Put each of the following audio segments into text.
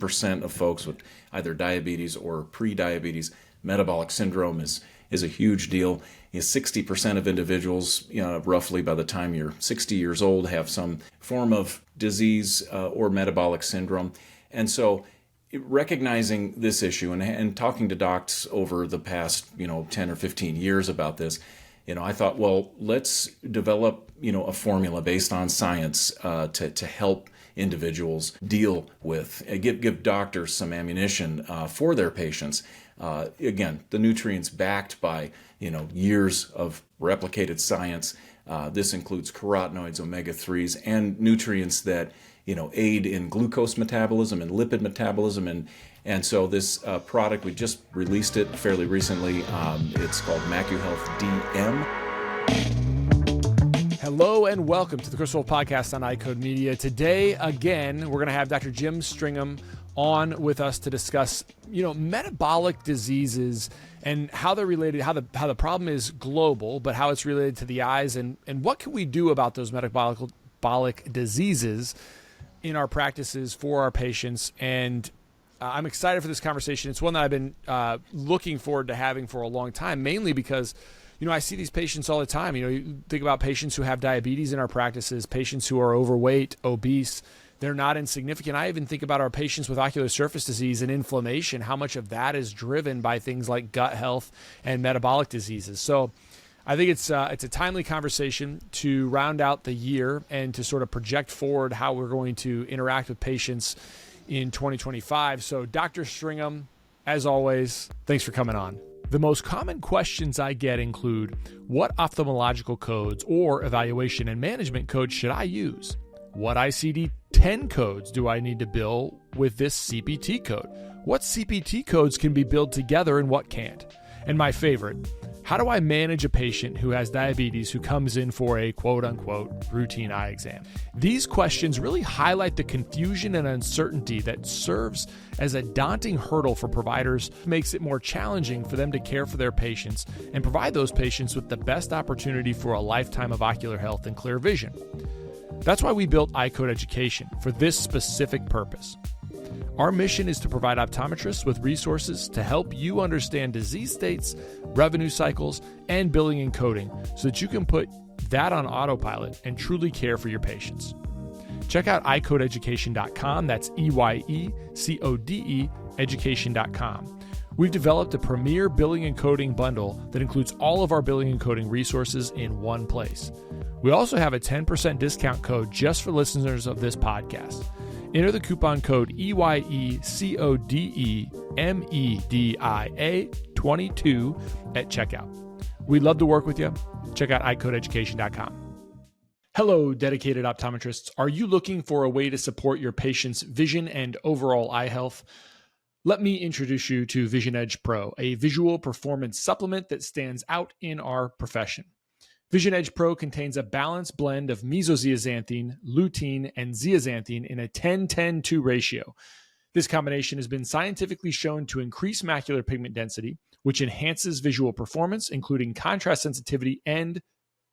60% of folks with either diabetes or pre-diabetes. Metabolic syndrome is a huge deal. 60% of individuals, roughly by the time you're 60 years old, have some form of disease or metabolic syndrome. And so recognizing this issue and talking to docs over the past 10 or 15 years about this, I thought, well, let's develop a formula based on science to help individuals deal with, give doctors some ammunition for their patients. Again, the nutrients backed by years of replicated science. This includes carotenoids, omega-3s, and nutrients that aid in glucose metabolism and lipid metabolism. And so this product, we just released it fairly recently. It's called MacuHealth DM. Hello and welcome to the Chris Wolfe Podcast on iCode Media. Today, again, we're going to have Dr. Jim Stringham on with us to discuss, metabolic diseases and how they're related, how the problem is global, but how it's related to the eyes, and what can we do about those metabolic diseases in our practices for our patients. And I'm excited for this conversation. It's one that I've been looking forward to having for a long time, mainly because I see these patients all the time. You think about patients who have diabetes in our practices, patients who are overweight, obese. They're not insignificant. I even think about our patients with ocular surface disease and inflammation, how much of that is driven by things like gut health and metabolic diseases. So I think it's a timely conversation to round out the year and to sort of project forward how we're going to interact with patients in 2025. So Dr. Stringham, as always, thanks for coming on. The most common questions I get include, what ophthalmological codes or evaluation and management codes should I use? What ICD-10 codes do I need to bill with this CPT code? What CPT codes can be billed together and what can't? And my favorite, how do I manage a patient who has diabetes who comes in for a quote-unquote routine eye exam? These questions really highlight the confusion and uncertainty that serves as a daunting hurdle for providers, makes it more challenging for them to care for their patients and provide those patients with the best opportunity for a lifetime of ocular health and clear vision. That's why we built iCode Education for this specific purpose. Our mission is to provide optometrists with resources to help you understand disease states, revenue cycles, and billing and coding so that you can put that on autopilot and truly care for your patients. Check out iCodeEducation.com. That's EYECODE education.com. We've developed a premier billing and coding bundle that includes all of our billing and coding resources in one place. We also have a 10% discount code just for listeners of this podcast. Enter the coupon code EYECODEMEDIA22 at checkout. We'd love to work with you. Check out iCodeEducation.com. Hello, dedicated optometrists. Are you looking for a way to support your patient's vision and overall eye health? Let me introduce you to Vision Edge Pro, a visual performance supplement that stands out in our profession. Vision Edge Pro contains a balanced blend of mesozeaxanthine, lutein, and zeaxanthine in a 10-10-2 ratio. This combination has been scientifically shown to increase macular pigment density, which enhances visual performance, including contrast sensitivity and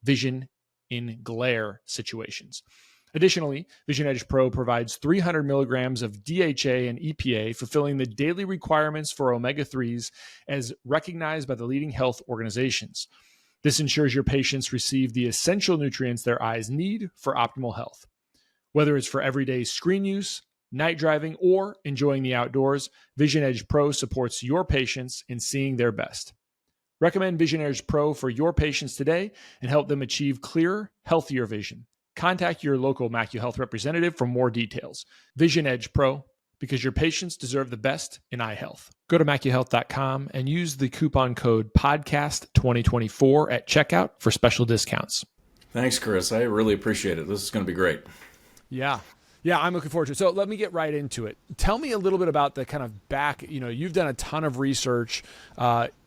vision in glare situations. Additionally, Vision Edge Pro provides 300 milligrams of DHA and EPA, fulfilling the daily requirements for omega-3s as recognized by the leading health organizations. This ensures your patients receive the essential nutrients their eyes need for optimal health. Whether it's for everyday screen use, night driving, or enjoying the outdoors, Vision Edge Pro supports your patients in seeing their best. Recommend Vision Edge Pro for your patients today and help them achieve clearer, healthier vision. Contact your local MacuHealth representative for more details. Vision Edge Pro, because your patients deserve the best in eye health. Go to MacuHealth.com and use the coupon code PODCAST2024 at checkout for special discounts. Thanks, Chris. I really appreciate it. This is going to be great. Yeah, I'm looking forward to it. So let me get right into it. Tell me a little bit about the kind of you've done a ton of research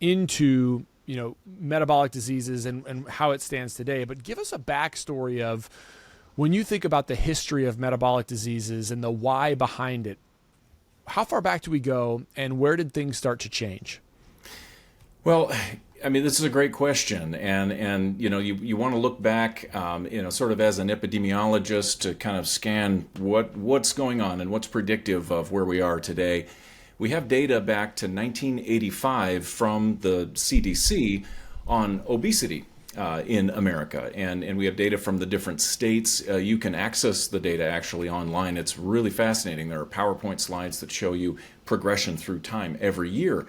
into, metabolic diseases and how it stands today, but give us a backstory of when you think about the history of metabolic diseases and the why behind it. How far back do we go, and where did things start to change? Well, I mean, this is a great question, and you want to look back, sort of as an epidemiologist to kind of scan what's going on and what's predictive of where we are today. We have data back to 1985 from the CDC on obesity in America, and we have data from the different states. You can access the data actually online. It's really fascinating. There are PowerPoint slides that show you progression through time every year.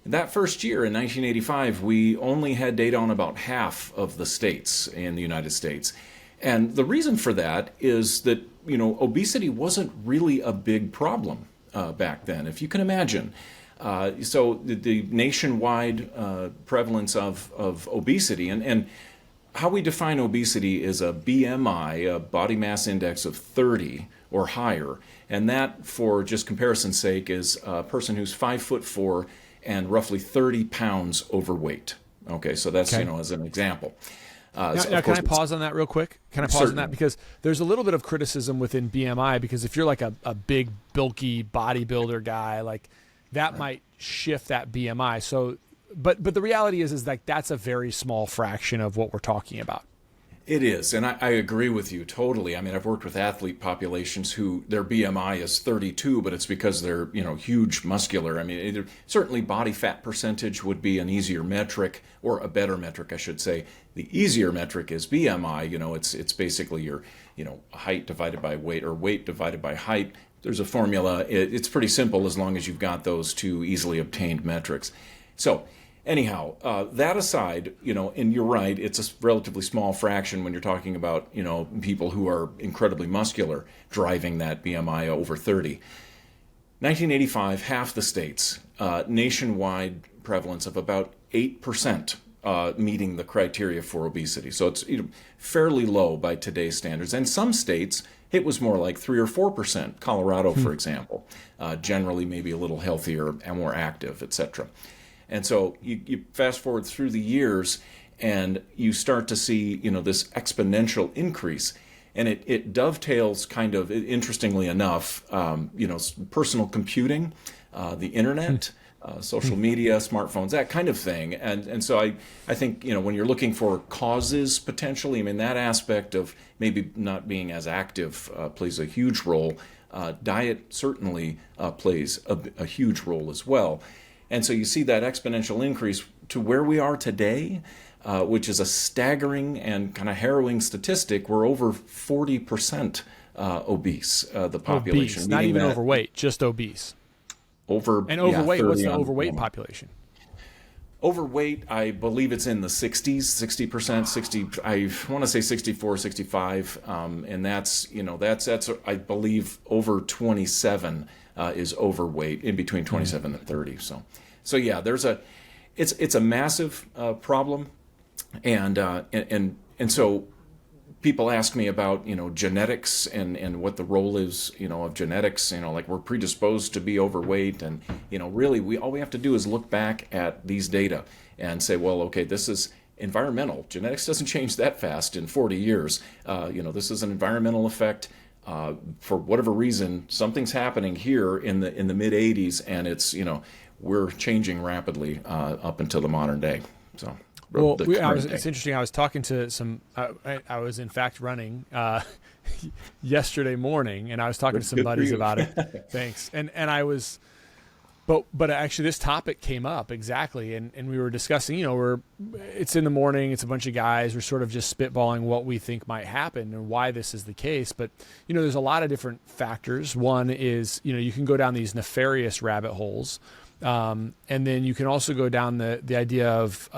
That first year in 1985, we only had data on about half of the states in the United States. And the reason for that is that, obesity wasn't really a big problem back then, if you can imagine. So the nationwide prevalence of obesity, and how we define obesity is a BMI, a body mass index of 30 or higher. And that, for just comparison's sake, is a person who's 5'4" and roughly 30 pounds overweight. Okay, so that's, as an example. Now, can I pause on that real quick? Can I pause on that? Because there's a little bit of criticism within BMI, because if you're like a big, bulky bodybuilder guy, like that might shift that BMI. So, but the reality is like that's a very small fraction of what we're talking about. It is, and I agree with you totally. I mean, I've worked with athlete populations who their BMI is 32, but it's because they're, huge muscular. I mean, certainly body fat percentage would be an easier metric, or a better metric, I should say. The easier metric is BMI. It's basically your, height divided by weight, or weight divided by height. There's a formula. It's pretty simple as long as you've got those two easily obtained metrics. So, anyhow, that aside, and you're right, it's a relatively small fraction when you're talking about, people who are incredibly muscular driving that BMI over 30. 1985, half the states, nationwide prevalence of about 8% meeting the criteria for obesity. So it's fairly low by today's standards. And some states, it was more like 3 or 4%. Colorado, for example, generally maybe a little healthier and more active, etc. And so you fast forward through the years, and you start to see, this exponential increase. And it dovetails kind of, interestingly enough, personal computing, the internet, social media, smartphones, that kind of thing. And so I think, when you're looking for causes potentially, I mean, that aspect of maybe not being as active plays a huge role. Diet certainly plays a huge role as well. And so you see that exponential increase to where we are today, which is a staggering and kind of harrowing statistic. We're over 40% obese, the population. Obese, not even overweight, just obese. Overweight, what's the overweight population? Overweight, I believe it's in the 60s, 60%, I want to say 64, 65, and that's I believe over 27 is overweight, in between 27 and 30. So yeah, it's a massive problem, and so people ask me about genetics and what the role is of genetics. Like we're predisposed to be overweight, and really all we have to do is look back at these data and say, well, okay, this is environmental. Genetics doesn't change that fast in 40 years. This is an environmental effect. For whatever reason, something's happening here in the mid 80s, and it's we're changing rapidly up until the modern day. So. Well, it's interesting. I was talking to some. I was in fact running yesterday morning, and I was talking to some buddies about it. Thanks. And I was, but actually this topic came up exactly, and we were discussing. It's in the morning. It's a bunch of guys. We're sort of just spitballing what we think might happen and why this is the case. But there's a lot of different factors. One is you can go down these nefarious rabbit holes, and then you can also go down the idea of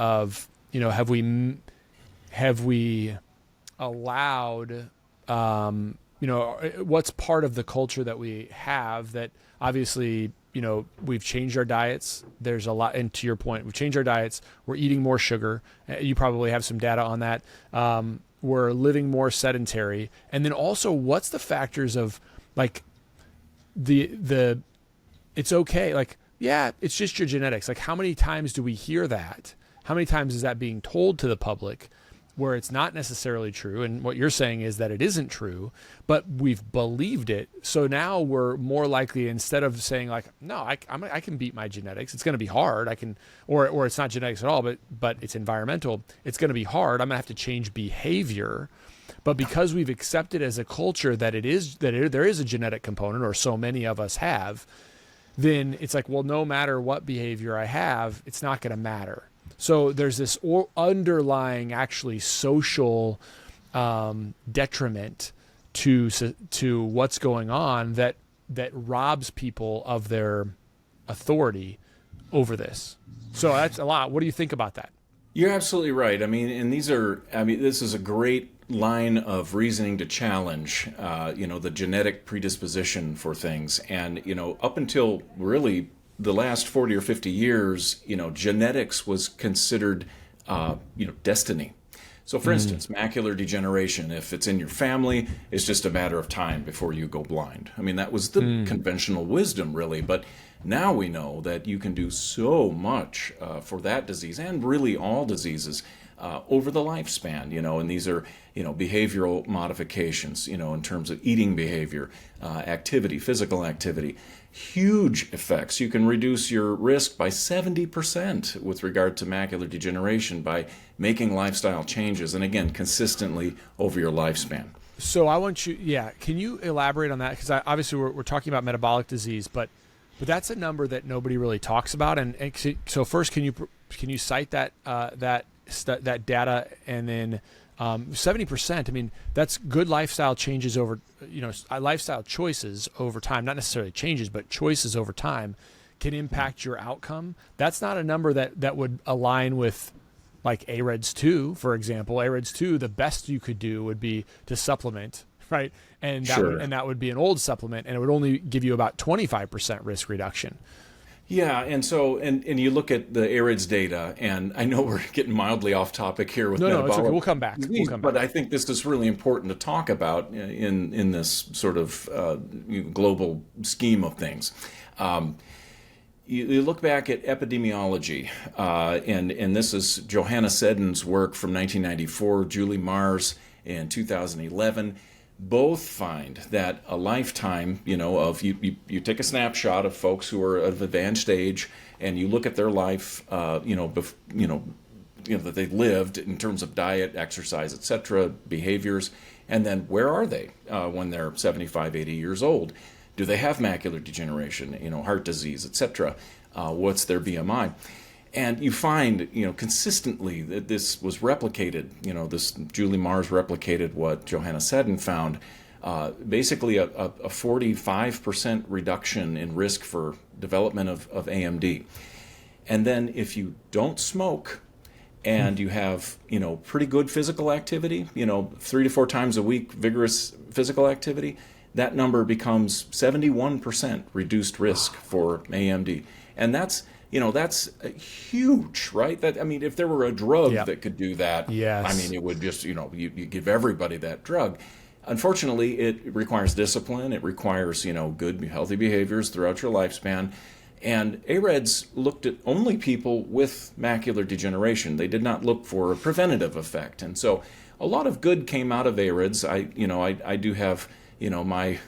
have we allowed, what's part of the culture that we have that obviously, we've changed our diets. There's a lot, and to your point, we've changed our diets. We're eating more sugar. You probably have some data on that. We're living more sedentary. And then also, what's the factors of like the it's okay. Like, yeah, it's just your genetics. Like, how many times do we hear that? How many times is that being told to the public? where it's not necessarily true. And what you're saying is that it isn't true, but we've believed it. So now we're more likely, instead of saying like, no, I can beat my genetics. It's going to be hard. Or it's not genetics at all, but it's environmental. It's going to be hard. I'm going to have to change behavior. But because we've accepted as a culture that there is a genetic component, or so many of us have, then it's like, well, no matter what behavior I have, it's not going to matter. So there's this underlying actually social detriment to what's going on that robs people of their authority over this. So that's a lot. What do you think about that? You're absolutely right. This is a great line of reasoning to challenge, the genetic predisposition for things. And, up until really the last 40 or 50 years, genetics was considered, destiny. So for instance, macular degeneration, if it's in your family, it's just a matter of time before you go blind. I mean, that was the conventional wisdom, really. But now we know that you can do so much for that disease, and really all diseases, over the lifespan, and these are, behavioral modifications, in terms of eating behavior, activity, physical activity, huge effects. You can reduce your risk by 70% with regard to macular degeneration by making lifestyle changes, and again, consistently over your lifespan. So I want you, can you elaborate on that? Because obviously we're talking about metabolic disease, but that's a number that nobody really talks about. And so first, can you cite that data, and then 70%? I mean, that's good lifestyle changes over, lifestyle choices over time, not necessarily changes, but choices over time can impact your outcome. That's not a number that would align with like AREDS 2, for example. AREDS 2, the best you could do would be to supplement, right? And that would be an old supplement, and it would only give you about 25% risk reduction. Yeah, and so and you look at the AREDS data, and I know we're getting mildly off topic here with metabolic. No, it's okay. We'll come back. But I think this is really important to talk about in this sort of global scheme of things. You look back at epidemiology, and this is Johanna Seddon's work from 1994, Julie Mars in 2011. Both find that a lifetime, of you take a snapshot of folks who are of advanced age, and you look at their life, that they lived in terms of diet, exercise, etc., behaviors, and then where are they when they're 75, 80 years old? Do they have macular degeneration, heart disease, etc.? What's their BMI? And you find, consistently that this was replicated. This Julie Mars replicated what Johanna Seddon found. Basically, a 45% reduction in risk for development of AMD. And then if you don't smoke, and you have, pretty good physical activity, 3 to 4 times a week, vigorous physical activity, that number becomes 71% reduced risk for AMD. And that's huge, right? If there were a drug that could do that, yes. It would just, you give everybody that drug. Unfortunately, it requires discipline. It requires, good, healthy behaviors throughout your lifespan. And AREDS looked at only people with macular degeneration. They did not look for a preventative effect. And so a lot of good came out of AREDS. I do have my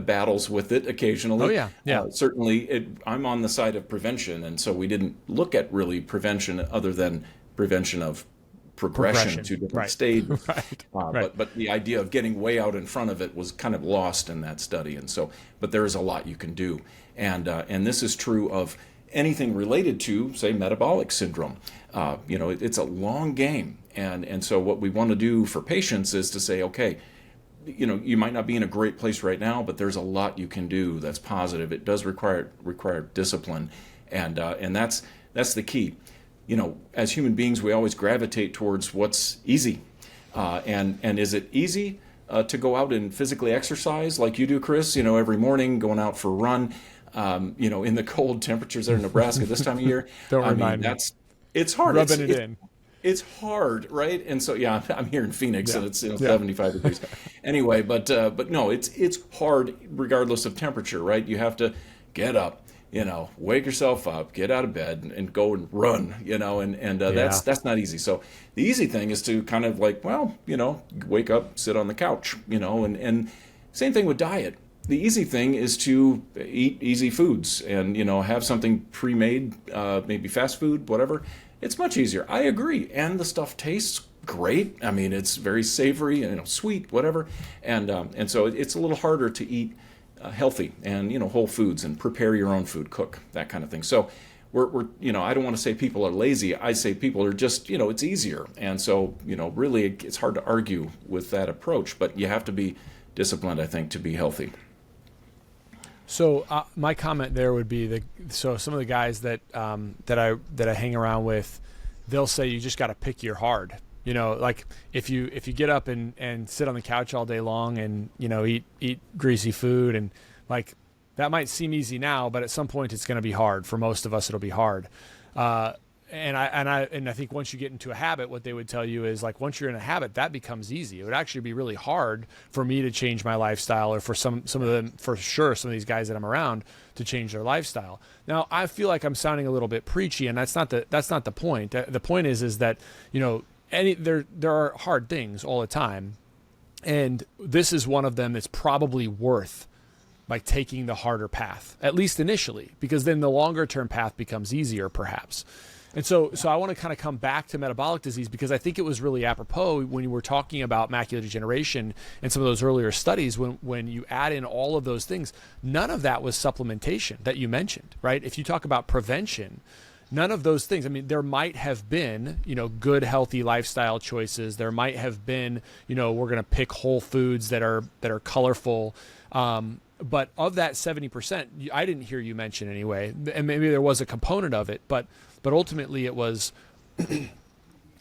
battles with it occasionally. Oh yeah. Certainly, I'm on the side of prevention, and so we didn't look at really prevention other than prevention of progression to different stages. Right. But the idea of getting way out in front of it was kind of lost in that study, and so. But there is a lot you can do, and this is true of anything related to, say, metabolic syndrome. It's a long game, and so what we want to do for patients is to say, okay, you might not be in a great place right now, but there's a lot you can do that's positive. It does require discipline, and that's the key. As human beings, we always gravitate towards what's easy, and is it easy to go out and physically exercise like you do, Chris? Every morning going out for a run, in the cold temperatures there in Nebraska this time of year. Don't remind me. It's hard. Rubbing it in. It's hard, right? And so, I'm here in Phoenix, and it's 75 degrees. Anyway, but no, it's hard regardless of temperature, right? You have to get up, wake yourself up, get out of bed, and go and run, and that's not easy. So the easy thing is to kind of like, well, wake up, sit on the couch, and same thing with diet. The easy thing is to eat easy foods and, have something pre-made, maybe fast food, whatever. It's much easier. I agree. And the stuff tastes great. I mean, it's very savory and sweet, whatever. And so it's a little harder to eat healthy and, whole foods and prepare your own food, cook, that kind of thing. So we're I don't want to say people are lazy. I say people are just, it's easier. And so, really it's hard to argue with that approach, but you have to be disciplined, I think, to be healthy. So my comment there would be so some of the guys that I hang around with, they'll say you just got to pick your hard. Like if you get up and sit on the couch all day long and eat greasy food, and like that might seem easy now, but at some point it's going to be hard. For most of us, it'll be hard. And I think once you get into a habit, what they would tell you is like once you're in a habit, that becomes easy. It would actually be really hard for me to change my lifestyle, or for some of them, for sure, some of these guys that I'm around to change their lifestyle. Now, I feel like I'm sounding a little bit preachy, and that's not the point. The point is that there are hard things all the time, and this is one of them that's probably worth like taking the harder path, at least initially, because then the longer term path becomes easier, perhaps. And so I want to kind of come back to metabolic disease, because I think it was really apropos when you were talking about macular degeneration and some of those earlier studies, when you add in all of those things, none of that was supplementation that you mentioned, right? If you talk about prevention, none of those things. I mean, there might have been, good, healthy lifestyle choices. There might have been, we're going to pick whole foods that are colorful. But of that 70%, I didn't hear you mention anyway, and maybe there was a component of it, but ultimately it was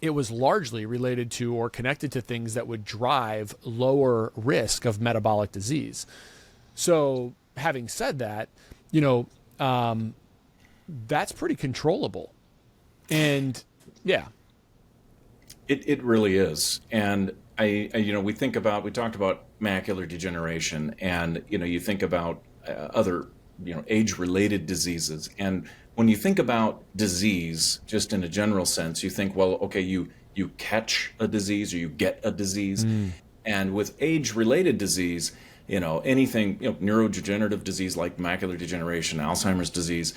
largely related to or connected to things that would drive lower risk of metabolic disease. So having said that, that's pretty controllable. And yeah. It really is. And we talked about macular degeneration, and, you think about other, age-related diseases. And when you think about disease, just in a general sense, you think, well, okay, you catch a disease or you get a disease. And with age-related disease, anything, neurodegenerative disease like macular degeneration, Alzheimer's disease,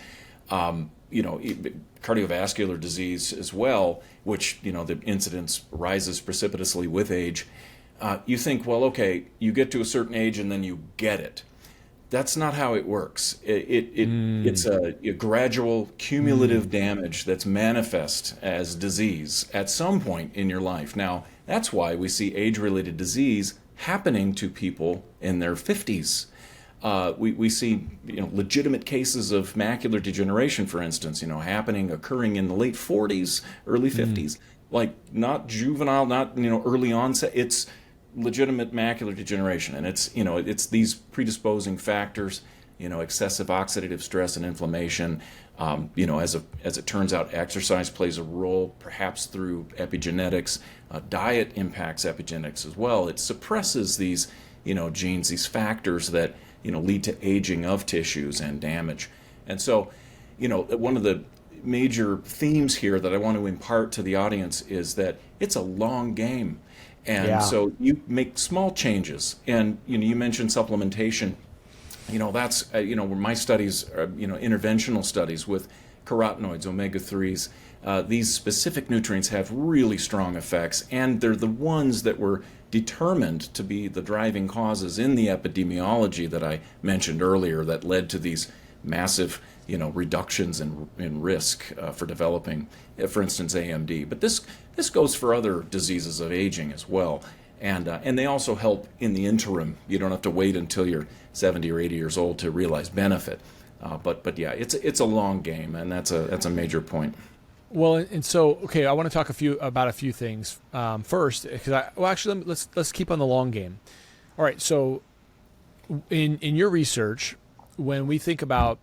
cardiovascular disease as well, which, the incidence rises precipitously with age. You think, well, okay, you get to a certain age and then you get it. That's not how it works. It's a gradual cumulative damage that's manifest as disease at some point in your life. Now, that's why we see age-related disease happening to people in their 50s. We see legitimate cases of macular degeneration, for instance, occurring in the late 40s, early 50s, like not juvenile, not early onset. It's legitimate macular degeneration, and it's these predisposing factors, excessive oxidative stress and inflammation. As it turns out, exercise plays a role, perhaps through epigenetics. Diet impacts epigenetics as well. It suppresses these genes, these factors that lead to aging of tissues and damage. And so, one of the major themes here that I want to impart to the audience is that it's a long game. And so you make small changes. And, you mentioned supplementation. That's, where my studies are, interventional studies with carotenoids, omega-3s. These specific nutrients have really strong effects, and they're the ones that were determined to be the driving causes in the epidemiology that I mentioned earlier that led to these massive, reductions in risk for developing, for instance, AMD. But this goes for other diseases of aging as well. And they also help in the interim. You don't have to wait until you're 70 or 80 years old to realize benefit. But yeah, it's a long game, and that's a major point. Well, and so, okay, I want to talk about a few things first, because let's keep on the long game. All right, so in your research, when we think about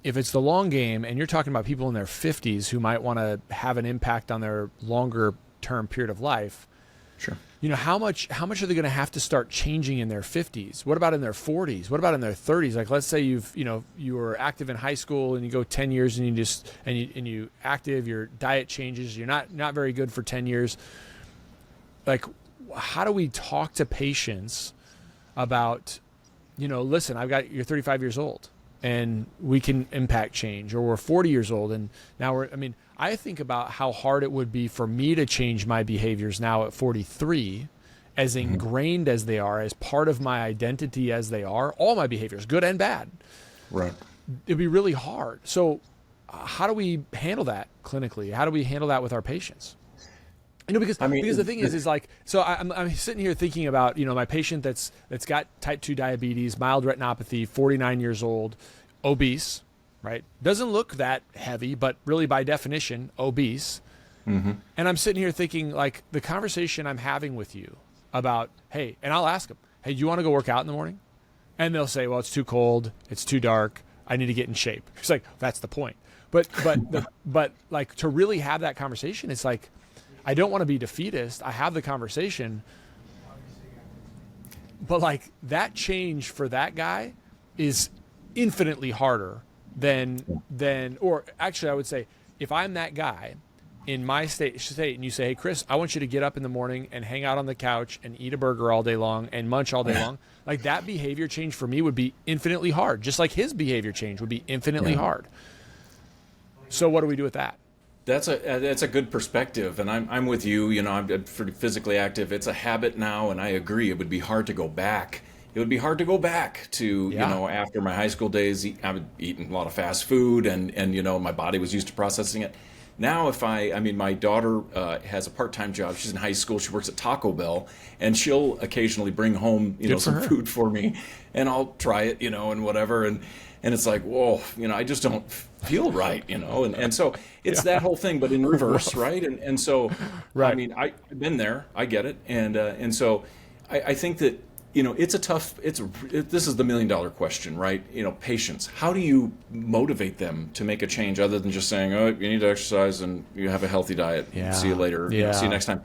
if it's the long game, and you're talking about people in their 50s who might want to have an impact on their longer term period of life, sure. how much are they going to have to start changing in their 50s? What about in their 40s? What about in their 30s? Like, let's say you were active in high school and you go 10 years and you active, your diet changes, you're not very good for 10 years. Like, how do we talk to patients about, listen, you're 35 years old and we can impact change, or we're 40 years old and now I think about how hard it would be for me to change my behaviors now at 43, as ingrained as they are, as part of my identity as they are, all my behaviors, good and bad. Right. It'd be really hard. So how do we handle that clinically? How do we handle that with our patients? Because the thing is like, so I'm sitting here thinking about, my patient that's got type 2 diabetes, mild retinopathy, 49 years old, obese, right? Doesn't look that heavy, but really by definition, obese. Mm-hmm. And I'm sitting here thinking, like, the conversation I'm having with you about, hey, and I'll ask them, hey, do you want to go work out in the morning? And they'll say, well, it's too cold, it's too dark, I need to get in shape. It's like, that's the point. But like, to really have that conversation, it's like, I don't want to be defeatist. I have the conversation, but like, that change for that guy is infinitely harder than, or actually I would say, if I'm that guy in my state and you say, hey, Chris, I want you to get up in the morning and hang out on the couch and eat a burger all day long and munch all day long. Like, that behavior change for me would be infinitely hard, just like his behavior change would be infinitely hard. So what do we do with that? That's a good perspective, and I'm with you. I'm pretty physically active. It's a habit now, and I agree. It would be hard to go back. It would be hard to go back to, after my high school days. I was eating a lot of fast food, and my body was used to processing it. Now, my daughter has a part-time job. She's in high school. She works at Taco Bell, and she'll occasionally bring home, some food for me, and I'll try it, and whatever. And it's like, whoa, I just don't feel right, and so it's that whole thing, but in reverse, right? And so, right. I've been there. I get it, and so I think that. It's a tough, this is the $1 million question, right? Patients, how do you motivate them to make a change other than just saying, oh, you need to exercise and you have a healthy diet. Yeah. See you later. See you next time.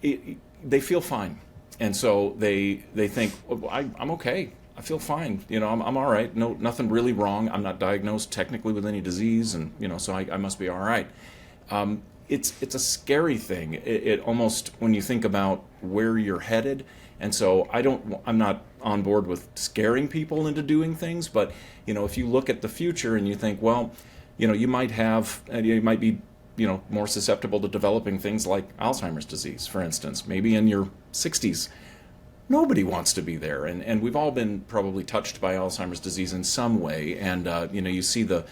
They feel fine. And so they think, oh, I'm okay. I feel fine. I'm all right. No, nothing really wrong. I'm not diagnosed technically with any disease. And, so I must be all right. It's a scary thing. It almost, when you think about where you're headed. And so I'm not on board with scaring people into doing things, but if you look at the future and you think, well, you might be more susceptible to developing things like Alzheimer's disease, for instance. Maybe in your 60s, nobody wants to be there, and we've all been probably touched by Alzheimer's disease in some way, and you see the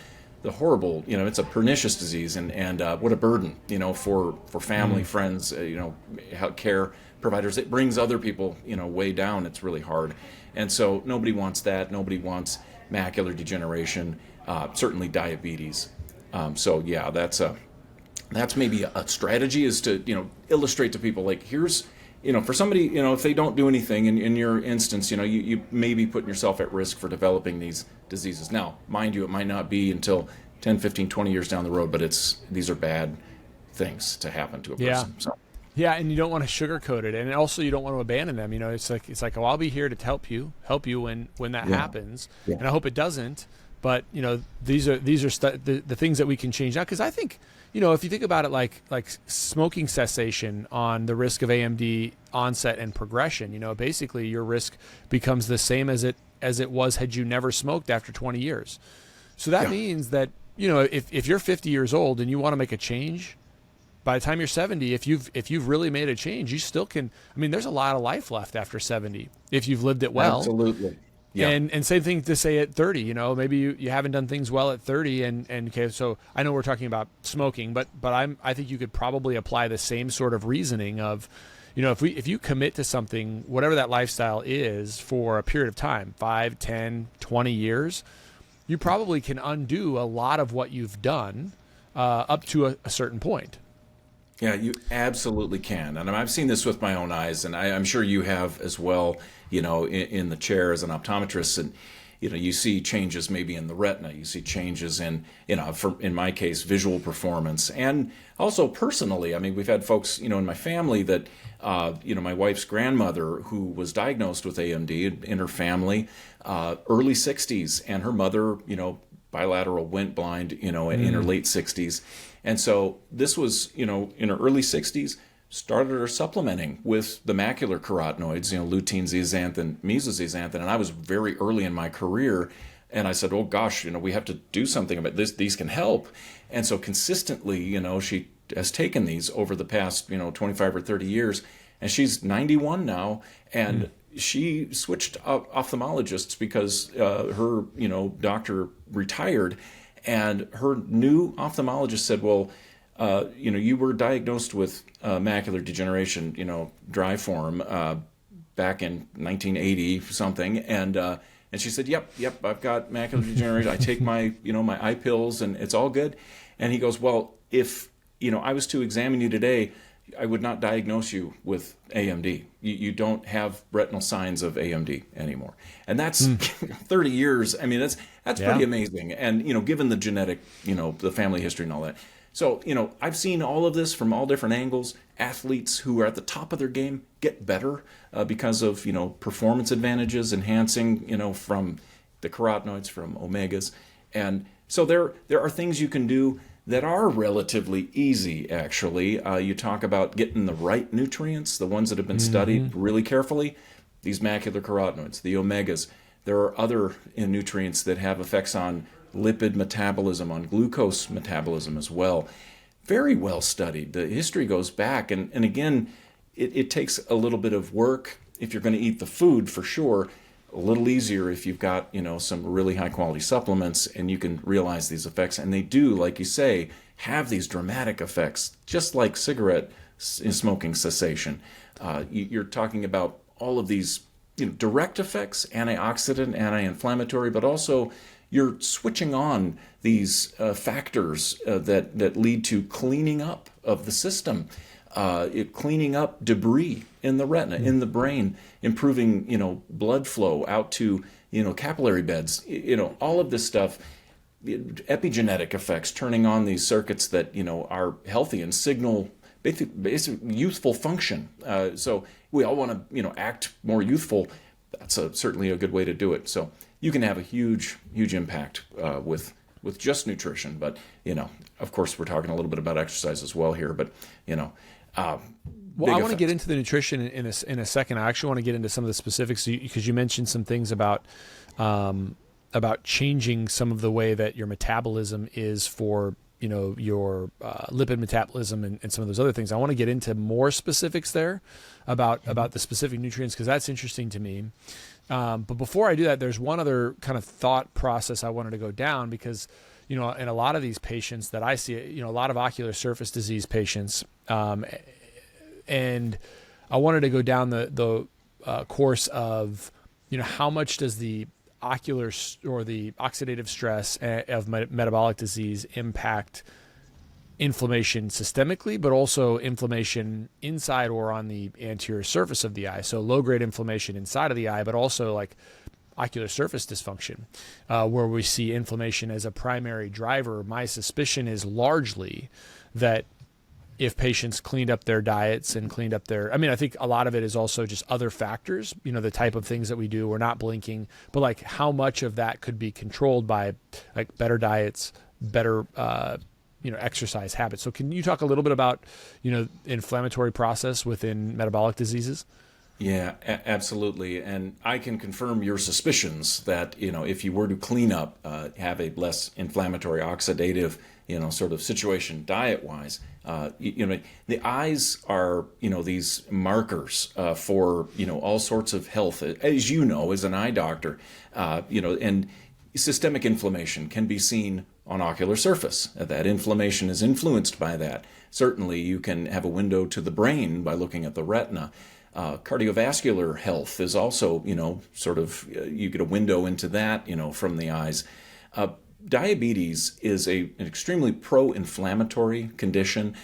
horrible, it's a pernicious disease, and what a burden, for family, friends, care providers. It brings other people, way down. It's really hard. And so nobody wants that. Nobody wants macular degeneration, certainly diabetes. So yeah, that's maybe a strategy, is to, illustrate to people, like, here's, for somebody, if they don't do anything, in your instance, you may be putting yourself at risk for developing these diseases. Now, mind you, it might not be until 10, 15, 20 years down the road, but these are bad things to happen to a person. So. Yeah, and you don't want to sugarcoat it, and also you don't want to abandon them. It's like, oh, I'll be here to help you when that happens, and I hope it doesn't. But these are the things that we can change now, because I think if you think about it, like smoking cessation on the risk of AMD onset and progression, basically your risk becomes the same as it was had you never smoked after 20 years. So that means that if you're 50 years old and you want to make a change, by the time you're 70, if you've really made a change, you still can. There's a lot of life left after 70 if you've lived it well. Absolutely. Yeah. And same thing to say at 30. Maybe you haven't done things well at 30, and okay. So I know we're talking about smoking, but I think you could probably apply the same sort of reasoning of, if you commit to something, whatever that lifestyle is, for a period of time, 5, 10, 20 years, you probably can undo a lot of what you've done up to a certain point. Yeah, you absolutely can. And I've seen this with my own eyes, and I'm sure you have as well, in the chair as an optometrist. you see changes maybe in the retina, you see changes in, in my case, visual performance, and also personally. I mean, we've had folks, in my family that, my wife's grandmother who was diagnosed with AMD in her family, early 60s, and her mother, bilateral went blind, in her late 60s. And so this was, in her early 60s, started her supplementing with the macular carotenoids, lutein, zeaxanthin, mesozeaxanthin. And I was very early in my career. And I said, oh gosh, we have to do something about this. These can help. And so consistently, she has taken these over the past, 25 or 30 years. And she's 91 now. And she switched ophthalmologists because her, doctor retired. And her new ophthalmologist said, well, you were diagnosed with macular degeneration, dry form, back in 1980 something, and she said, "Yep, I've got macular degeneration. I take my, my eye pills, and it's all good." And he goes, "Well, if I was to examine you today, I would not diagnose you with AMD. You don't have retinal signs of AMD anymore." And that's 30 years. I mean, that's pretty amazing. And given the genetic, the family history and all that. So, I've seen all of this from all different angles. Athletes who are at the top of their game get better because of, performance advantages, enhancing, from the carotenoids, from omegas. And so there are things you can do that are relatively easy, actually. You talk about getting the right nutrients, the ones that have been studied really carefully, these macular carotenoids, the omegas. There are other nutrients that have effects on lipid metabolism, on glucose metabolism as well. Very well studied. The history goes back. And again, it takes a little bit of work if you're going to eat the food, for sure. A little easier if you've got, some really high quality supplements and you can realize these effects. And they do, like you say, have these dramatic effects, just like cigarette smoking cessation. You're talking about all of these direct effects, antioxidant, anti-inflammatory, but also you're switching on these factors that lead to cleaning up of the system, cleaning up debris in the retina, in the brain, improving blood flow out to capillary beds, all of this stuff, epigenetic effects, turning on these circuits that are healthy and signal basic youthful function. So we all want to act more youthful. That's certainly a good way to do it. So you can have a huge impact with just nutrition. But, of course, we're talking a little bit about exercise as well here. But, well, I want to get into the nutrition in a second. I actually want to get into some of the specifics because you mentioned some things about changing some of the way that your metabolism is for your lipid metabolism and some of those other things. I want to get into more specifics there about the specific nutrients because that's interesting to me. But before I do that, there's one other kind of thought process I wanted to go down because, in a lot of these patients that I see, a lot of ocular surface disease patients, and I wanted to go down the course of, how much does the ocular or the oxidative stress of metabolic disease impact inflammation systemically, but also inflammation inside or on the anterior surface of the eye. So low-grade inflammation inside of the eye, but also like ocular surface dysfunction, where we see inflammation as a primary driver. My suspicion is largely that if patients cleaned up their diets and cleaned up I think a lot of it is also just other factors, the type of things that we do. We're not blinking, but like how much of that could be controlled by like better diets, better, exercise habits. So can you talk a little bit about, inflammatory process within metabolic diseases? Yeah, absolutely. And I can confirm your suspicions that, if you were to clean up, have a less inflammatory, oxidative, sort of situation diet-wise, the eyes are, these markers for, all sorts of health, as as an eye doctor, and systemic inflammation can be seen on ocular surface. That inflammation is influenced by that. Certainly, you can have a window to the brain by looking at the retina. Cardiovascular health is also, you get a window into that, from the eyes. Diabetes is an extremely pro-inflammatory condition,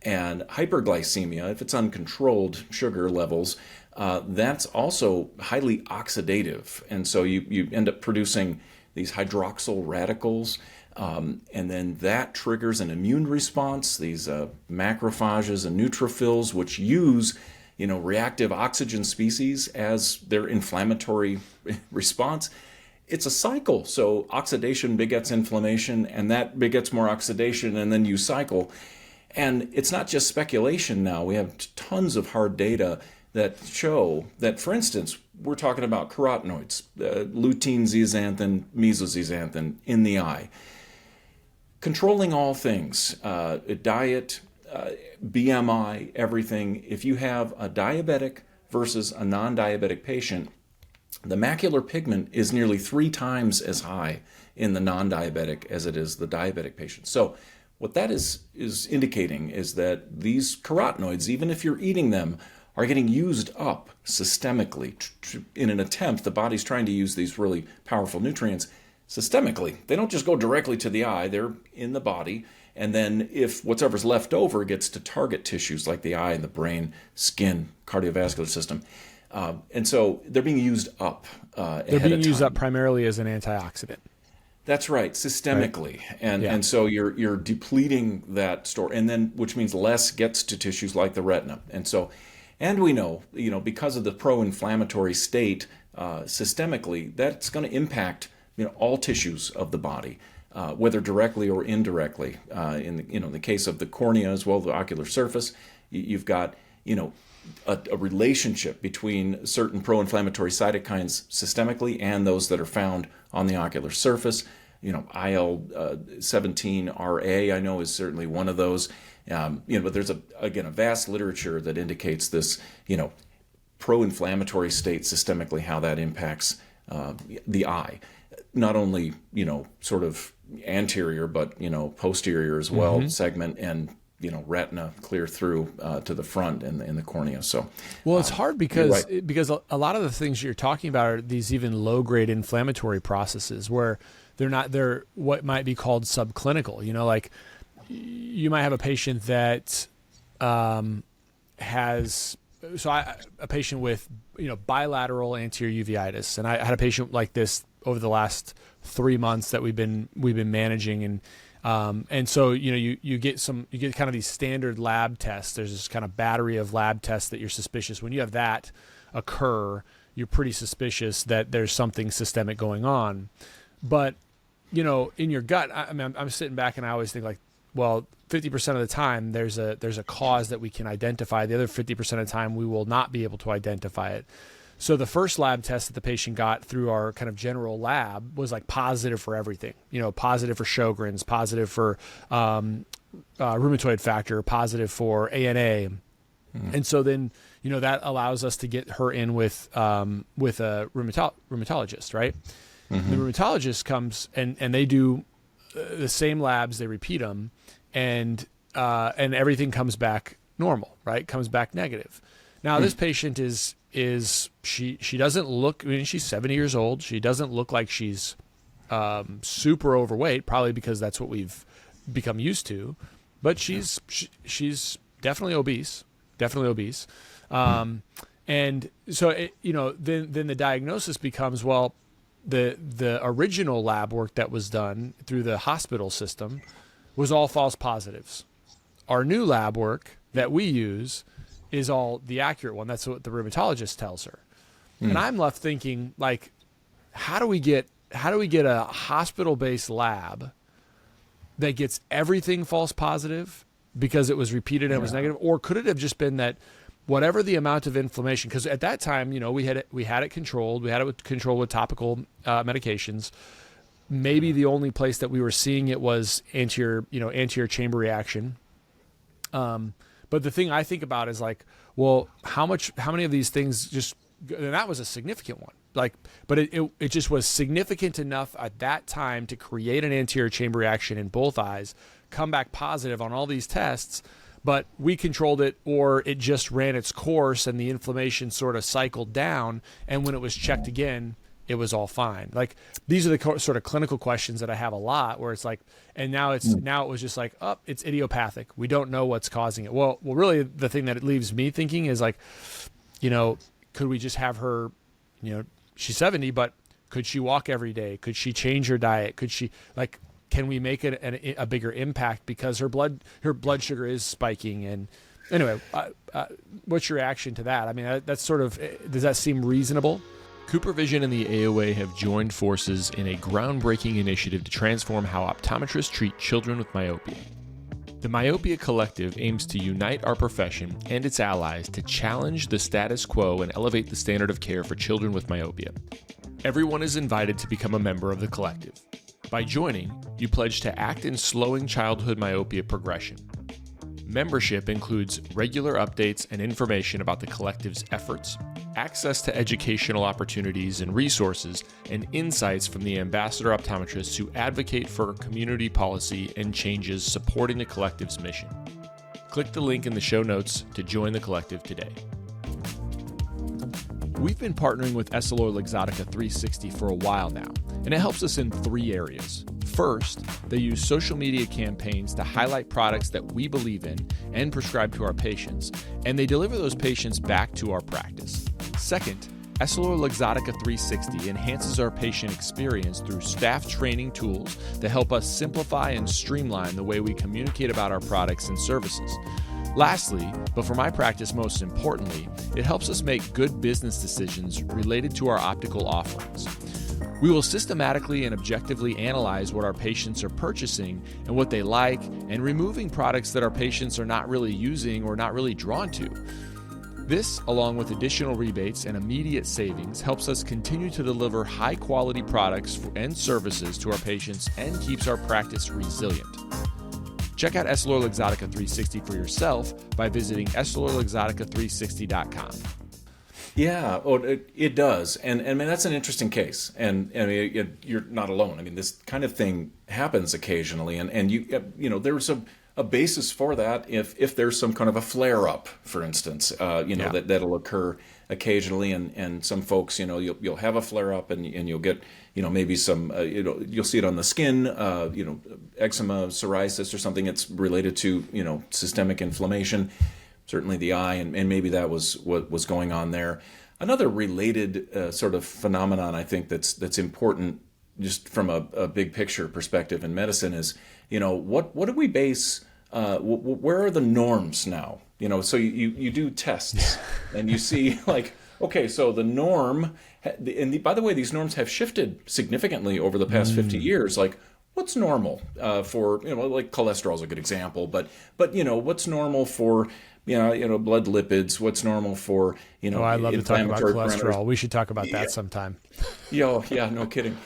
And hyperglycemia, if it's uncontrolled sugar levels, that's also highly oxidative. And so you end up producing these hydroxyl radicals, and then that triggers an immune response, these macrophages and neutrophils, which use reactive oxygen species as their inflammatory response. It's a cycle. So oxidation begets inflammation, and that begets more oxidation, and then you cycle. And it's not just speculation now. We have tons of hard data that show that, for instance, we're talking about carotenoids, lutein, zeaxanthin, mesozeaxanthin in the eye. Controlling all things, diet, BMI, everything. If you have a diabetic versus a non-diabetic patient, the macular pigment is nearly 3 times as high in the non-diabetic as it is the diabetic patient. So what that is indicating is that these carotenoids, even if you're eating them, are getting used up systemically. In an attempt, the body's trying to use these really powerful nutrients systemically. They don't just go directly to the eye, they're in the body. And then if whatever's left over gets to target tissues like the eye and the brain, skin, cardiovascular system. And so they're being used up They're being used up primarily as an antioxidant. That's right, systemically. Right. And so you're depleting that store, and then which means less gets to tissues like the retina. And we know, because of the pro-inflammatory state systemically, that's going to impact all tissues of the body, whether directly or indirectly. In the case of the cornea as well, the ocular surface, you've got a relationship between certain pro-inflammatory cytokines systemically and those that are found on the ocular surface. IL-17RA, I know, is certainly one of those. But there's a vast literature that indicates this, pro-inflammatory state systemically, how that impacts the eye. Not only, sort of anterior, but, posterior as well, segment and, retina clear through to the front in the cornea. So, well, it's hard because right. because a lot of the things you're talking about are these even low-grade inflammatory processes where they're what might be called subclinical. Like you might have a patient that has a patient with bilateral anterior uveitis, and I had a patient like this over the last 3 months that we've been managing, and so you get kind of these standard lab tests. There's this kind of battery of lab tests that you're suspicious. When you have that occur, you're pretty suspicious that there's something systemic going on. But in your gut, I'm sitting back and I always think like, well, 50% of the time there's a cause that we can identify. The other 50% of the time we will not be able to identify it. So the first lab test that the patient got through our kind of general lab was like positive for everything. Positive for Sjogren's, positive for rheumatoid factor, positive for ANA. And so then that allows us to get her in with a rheumatologist, right? Mm-hmm. The rheumatologist comes and they do the same labs, they repeat them, and everything comes back normal, right? Comes back negative. Now this patient she doesn't look, she's 70 years old. She doesn't look like she's super overweight, probably because that's what we've become used to, but she's definitely obese. And so then the diagnosis becomes, well, the original lab work that was done through the hospital system was all false positives. Our new lab work that we use is all the accurate one. That's what the rheumatologist tells her. And I'm left thinking, like, how do we get a hospital-based lab that gets everything false positive because it was repeated and it was negative? Or could it have just been that whatever the amount of inflammation, because at that time, we had it controlled. We had it controlled with topical medications. Maybe the only place that we were seeing it was anterior chamber reaction. But the thing I think about is like, well, how many of these things just, and that was a significant one. Like, but it just was significant enough at that time to create an anterior chamber reaction in both eyes, come back positive on all these tests, but we controlled it, or it just ran its course and the inflammation sort of cycled down. And when it was checked again, it was all fine. Like, these are the sort of clinical questions that I have a lot, where it's like, and now it was just like, oh, it's idiopathic. We don't know what's causing it. Well, really the thing that it leaves me thinking is like, could we just have her, she's 70, but could she walk every day? Could she change her diet? Could she, like, can we make it a bigger impact because her blood sugar is spiking? And anyway, what's your reaction to that? I mean, that's sort of, does that seem reasonable? CooperVision and the AOA have joined forces in a groundbreaking initiative to transform how optometrists treat children with myopia. The Myopia Collective aims to unite our profession and its allies to challenge the status quo and elevate the standard of care for children with myopia. Everyone is invited to become a member of the collective. By joining, you pledge to act in slowing childhood myopia progression. Membership includes regular updates and information about the collective's efforts, access to educational opportunities and resources, and insights from the ambassador optometrists who advocate for community policy and changes supporting the collective's mission. Click the link in the show notes to join the collective today. We've been partnering with EssilorLuxottica 360 for a while now, and it helps us in 3 areas. First, they use social media campaigns to highlight products that we believe in and prescribe to our patients, and they deliver those patients back to our practice. Second, EssilorLuxottica 360 enhances our patient experience through staff training tools that help us simplify and streamline the way we communicate about our products and services. Lastly, but for my practice most importantly, it helps us make good business decisions related to our optical offerings. We will systematically and objectively analyze what our patients are purchasing and what they like, and removing products that our patients are not really using or not really drawn to. This, along with additional rebates and immediate savings, helps us continue to deliver high-quality products and services to our patients and keeps our practice resilient. Check out EssilorLuxottica 360 for yourself by visiting EssilorLuxottica360.com. Yeah, it does, and I mean that's an interesting case, and I mean you're not alone. I mean this kind of thing happens occasionally, and there's a basis for that if there's some kind of a flare up, for instance, that'll occur occasionally, and some folks you'll have a flare up and you'll get maybe some you'll see it on the skin, eczema, psoriasis, or something that's related to systemic inflammation. Certainly the eye, and maybe that was what was going on there. Another related sort of phenomenon I think that's important just from a big picture perspective in medicine is, what do we base, where are the norms now? So you do tests and you see like, okay, so the norm, and by the way, these norms have shifted significantly over the past 50 years. Like, what's normal for, like cholesterol is a good example, but what's normal for, blood lipids, what's normal for, I love to talk about cholesterol. Parameters. We should talk about that sometime. Yeah, no kidding.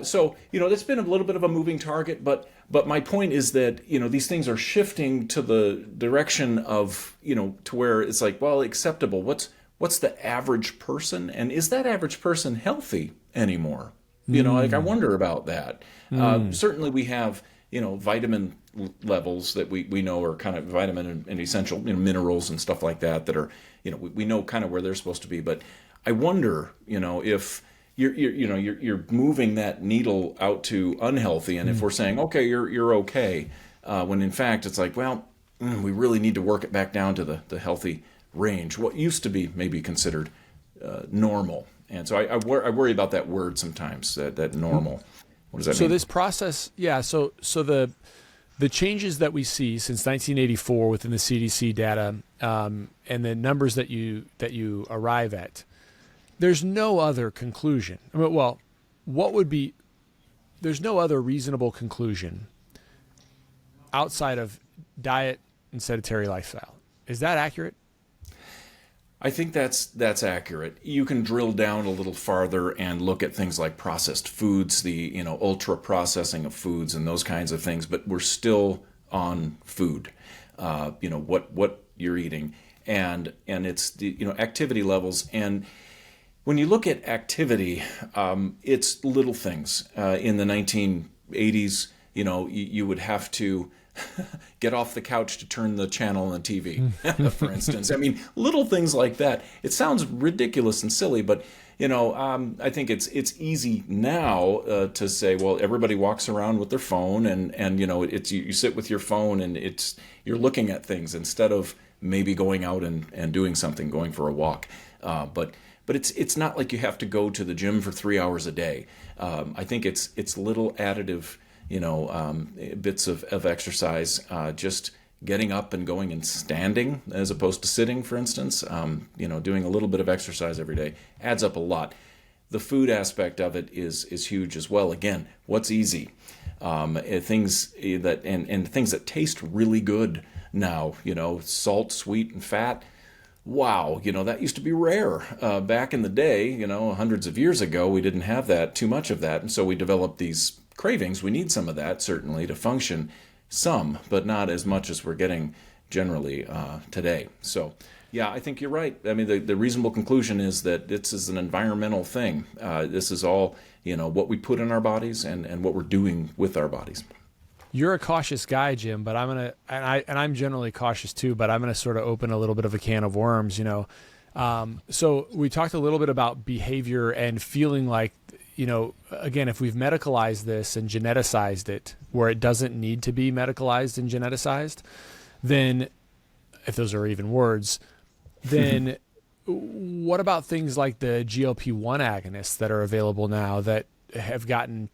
So, that's been a little bit of a moving target, but my point is that, these things are shifting to the direction of, to where it's like, well, acceptable. What's the average person? And is that average person healthy anymore? Like I wonder about that. Certainly we have, vitamin levels that we know are kind of vitamin and essential minerals and stuff like that are, we know kind of where they're supposed to be. But I wonder, if you're moving that needle out to unhealthy, and if we're saying, okay, you're okay, when in fact it's like, well, we really need to work it back down to the healthy range, what used to be maybe considered normal. And so I worry about that word sometimes, that normal. What does that mean? So this process, so the changes that we see since 1984 within the CDC data, and the numbers that you arrive at, there's no other conclusion. I mean, there's no other reasonable conclusion outside of diet and sedentary lifestyle. Is that accurate? I think that's accurate. You can drill down a little farther and look at things like processed foods, the ultra processing of foods and those kinds of things. But we're still on food, what you're eating, and it's the activity levels. And when you look at activity, it's little things. In the 1980s, you would have to get off the couch to turn the channel on the TV, for instance. I mean, little things like that. It sounds ridiculous and silly, but I think it's easy now to say, well, everybody walks around with their phone, and it's you sit with your phone, and you're looking at things instead of maybe going out and doing something, going for a walk. But it's not like you have to go to the gym for 3 hours a day. I think it's little additive, bits of exercise, just getting up and going and standing as opposed to sitting, for instance. Doing a little bit of exercise every day adds up a lot. The food aspect of it is huge as well. Again, what's easy? Things that taste really good now. Salt, sweet, and fat. Wow, that used to be rare back in the day. Hundreds of years ago, we didn't have too much of that, and so we developed these cravings. We need some of that certainly to function. Some, but not as much as we're getting generally today. So, yeah, I think you're right. I mean, the reasonable conclusion is that this is an environmental thing. This is all, what we put in our bodies and what we're doing with our bodies. You're a cautious guy, Jim, but I'm generally cautious too, but I'm gonna sort of open a little bit of a can of worms, So we talked a little bit about behavior and feeling like, again, if we've medicalized this and geneticized it where it doesn't need to be medicalized and geneticized, then, if those are even words, then what about things like the GLP-1 agonists that are available now that have gotten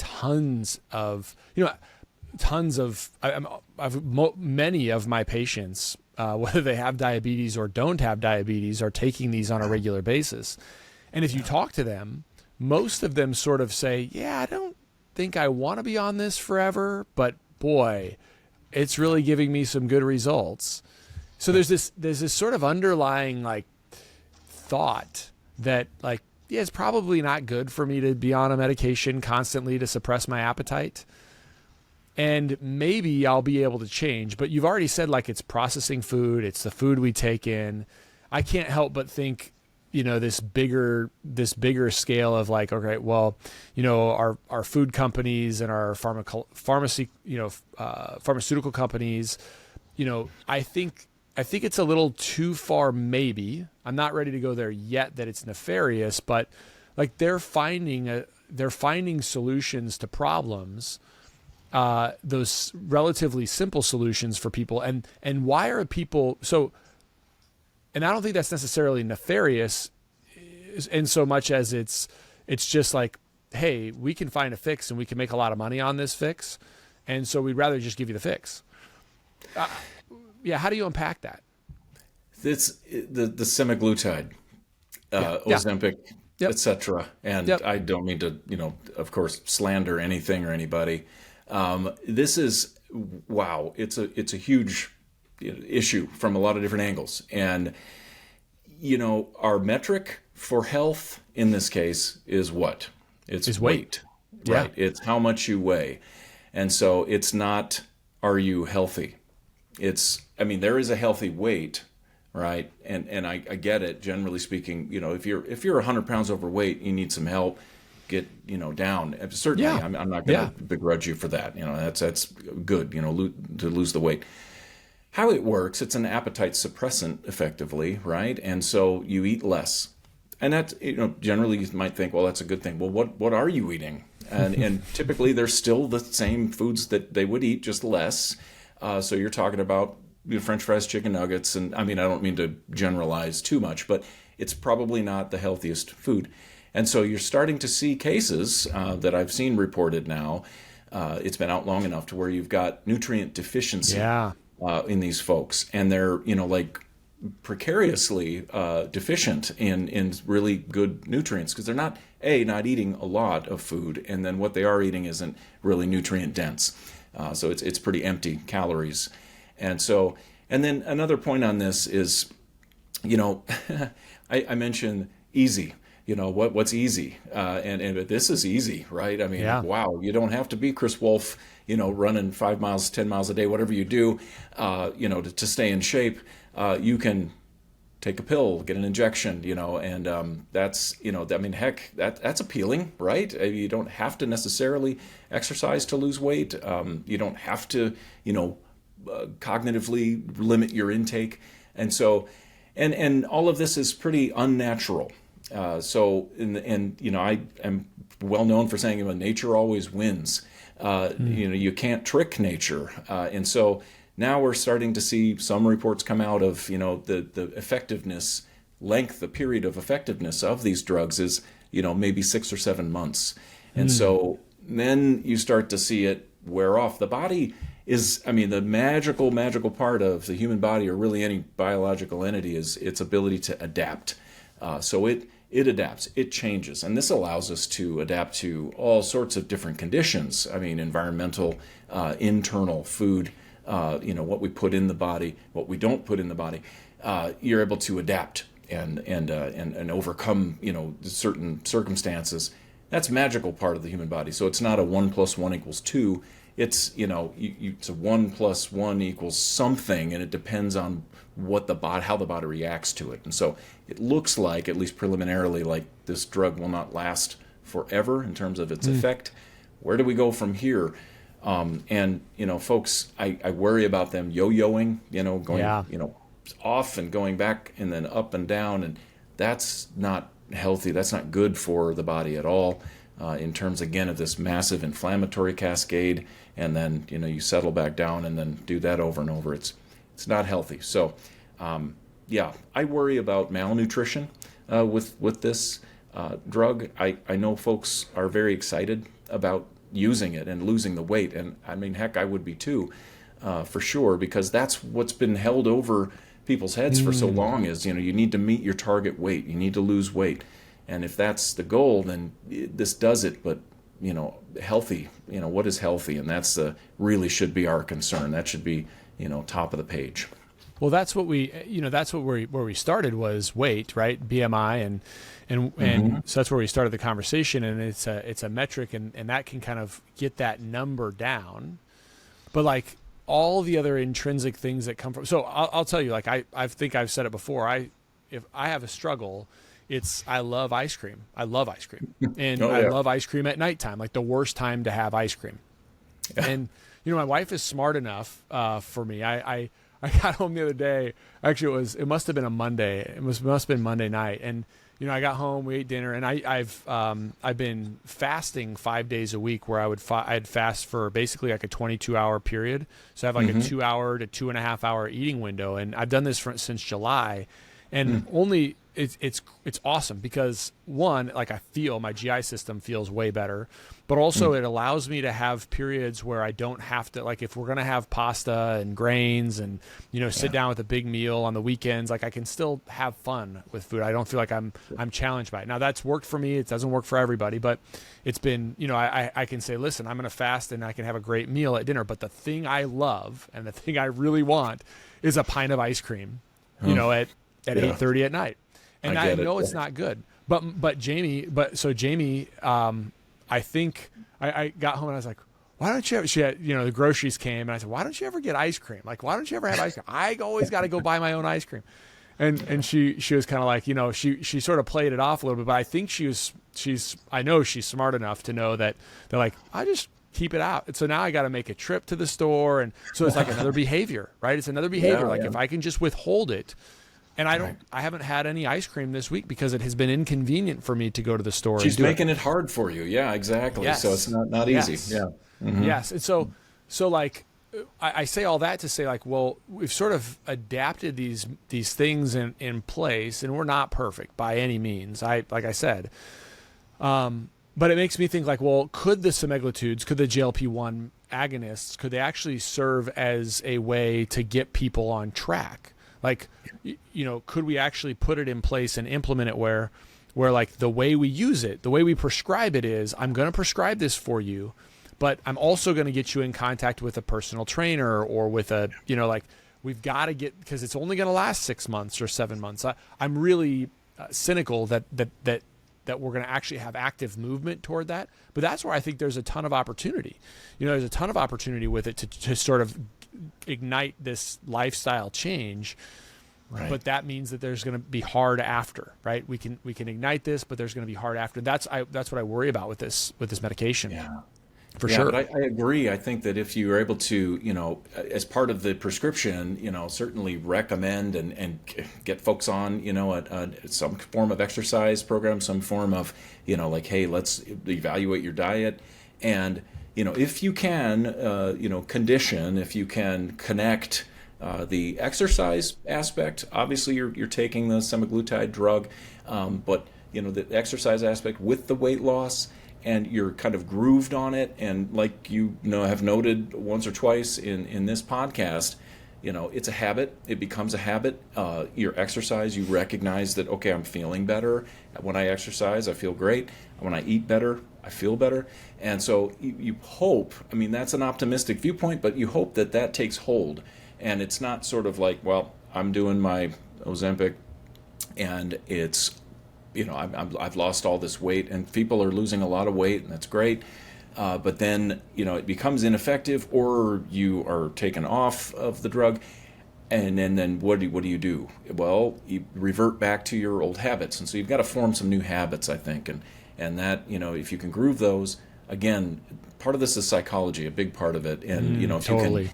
many of my patients, whether they have diabetes or don't have diabetes, are taking these on a regular basis. And if you talk to them, most of them sort of say, yeah, I don't think I want to be on this forever, but boy, it's really giving me some good results. So there's this sort of underlying thought that it's probably not good for me to be on a medication constantly to suppress my appetite. And maybe I'll be able to change, but you've already said it's processing food, it's the food we take in. I can't help but think, this bigger scale of okay, well, our food companies and our pharmaceutical companies, I think it's a little too far. Maybe I'm not ready to go there yet that it's nefarious, but they're finding solutions to problems. Those relatively simple solutions for people, and why are people so? And I don't think that's necessarily nefarious, in so much as it's just hey, we can find a fix and we can make a lot of money on this fix, and so we'd rather just give you the fix. How do you unpack that? It's the semaglutide, Ozempic, etc. And I don't mean to, of course, slander anything or anybody. This is, wow, it's a huge issue from a lot of different angles. And, our metric for health in this case is what? It's weight, right? Yeah. It's how much you weigh. And so it's not, are you healthy? There is a healthy weight, right? And I get it, generally speaking, if you're 100 pounds overweight, you need some help. Get down. Certainly, yeah. I'm not going to begrudge you for that. That's good. To lose the weight. How it works? It's an appetite suppressant, effectively, right? And so you eat less, and that generally you might think, well, that's a good thing. Well, what are you eating? And typically they're still the same foods that they would eat, just less. So you're talking about French fries, chicken nuggets, and I don't mean to generalize too much, but it's probably not the healthiest food. And so you're starting to see cases that I've seen reported now. It's been out long enough to where you've got nutrient deficiency in these folks. And they're, precariously deficient in really good nutrients because they're not eating a lot of food. And then what they are eating isn't really nutrient dense. So it's pretty empty calories. And then another point on this is, I mentioned easy. What's easy, and this is easy, right? Wow, you don't have to be Chris Wolfe, running 5 miles, 10 miles a day, whatever you do, to stay in shape. You can take a pill, get an injection, and that's, that's appealing, right? You don't have to necessarily exercise to lose weight. You don't have to, cognitively limit your intake. And so, and all of this is pretty unnatural. I am well known for saying, nature always wins. You can't trick nature. And so now we're starting to see some reports come out of, the effectiveness length, the period of effectiveness of these drugs is, maybe 6 or 7 months. And so then you start to see it wear off. The body is, the magical part of the human body, or really any biological entity, is its ability to adapt. So it adapts, it changes. And this allows us to adapt to all sorts of different conditions. Environmental, internal, food, what we put in the body, what we don't put in the body. You're able to adapt and overcome, certain circumstances. That's magical part of the human body. So it's not a 1 + 1 = 2. It's, it's a 1 + 1 = something, and it depends on how the body reacts to it. And so it looks like, at least preliminarily, like this drug will not last forever in terms of its effect. Where do we go from here? Folks, I worry about them yo-yoing, going, off and going back and then up and down, and that's not healthy. That's not good for the body at all, in terms, again, of this massive inflammatory cascade. And then, you settle back down and then do that over and over. It's not healthy. So, I worry about malnutrition with this drug. I know folks are very excited about using it and losing the weight. And heck, I would be too, for sure, because that's what's been held over people's heads for so long is, you need to meet your target weight. You need to lose weight. And if that's the goal, then this does it. But, healthy, what is healthy? And that's really should be our concern. That should be, top of the page. Well, that's what where we started was weight, right? BMI and so that's where we started the conversation, and it's a metric, and that can kind of get that number down. But like all the other intrinsic things that come from, so I'll tell you, like I think I've said it before. If I have a struggle, I love ice cream. I love ice cream, and I love ice cream at nighttime, like the worst time to have ice cream. Yeah. And my wife is smart enough for me. I got home the other day. Actually, it must have been a Monday. It must have been Monday night. And I got home, we ate dinner, and I've been fasting 5 days a week, where I'd fast for basically like a 22-hour period. So I have like a 2-hour to 2.5 hour eating window, and I've done this since July, and only. It's awesome because, one, like I feel my GI system feels way better, but also it allows me to have periods where I don't have to, like if we're going to have pasta and grains and, sit down with a big meal on the weekends, like I can still have fun with food. I don't feel like I'm challenged by it. Now that's worked for me. It doesn't work for everybody, but it's been, I can say, listen, I'm going to fast and I can have a great meal at dinner. But the thing I love and the thing I really want is a pint of ice cream, at 8:30 at night. And I know it's not good, but Jamie, I think I got home and I was like, why don't you ever, she had, the groceries came and I said, why don't you ever get ice cream? Like, why don't you ever have ice cream? I always got to go buy my own ice cream. And she was kind of like, she sort of played it off a little bit, but I think I know she's smart enough to know that they're like, I just keep it out. And so now I got to make a trip to the store. And so it's like another behavior, right? It's another behavior. If I can just withhold it. And I haven't had any ice cream this week because it has been inconvenient for me to go to the store. She's making it hard for you. Yeah, exactly. Yes. So it's not easy. Yes. Yeah. Mm-hmm. Yes. And so like, I say all that to say, like, well, we've sort of adapted these things in place, and we're not perfect by any means. Like I said, but it makes me think, like, well, could the semaglutides, could the GLP-1 agonists, could they actually serve as a way to get people on track? Like, could we actually put it in place and implement it where like the way we use it, the way we prescribe it is, I'm going to prescribe this for you, but I'm also going to get you in contact with a personal trainer or with a, like we've got to get, because it's only going to last 6 months or 7 months. I'm really cynical that we're going to actually have active movement toward that. But that's where I think there's a ton of opportunity. There's a ton of opportunity with it to sort of ignite this lifestyle change. Right. But that means that there's going to be hard after, right? We can ignite this, but there's going to be hard after. That's what I worry about with this medication. Yeah. For Yeah, sure. but I agree. I think that if you're able to, as part of the prescription, certainly recommend and get folks on, some form of exercise program, some form of, like, hey, let's evaluate your diet. And, if you can, condition, if you can connect the exercise aspect, obviously you're taking the semaglutide drug, but, the exercise aspect with the weight loss, and you're kind of grooved on it, and like have noted once or twice in this podcast, it's a habit. It becomes a habit. Your exercise, you recognize that, okay, I'm feeling better. When I exercise, I feel great. When I eat better, I feel better. And so you hope, that's an optimistic viewpoint, but you hope that takes hold. And it's not sort of like, well, I'm doing my Ozempic and it's I've lost all this weight, and people are losing a lot of weight, and that's great. But then, it becomes ineffective, or you are taken off of the drug, and then what do you do? Well, you revert back to your old habits, and so you've got to form some new habits, I think, and that, if you can groove those, again, part of this is psychology, a big part of it, and if totally.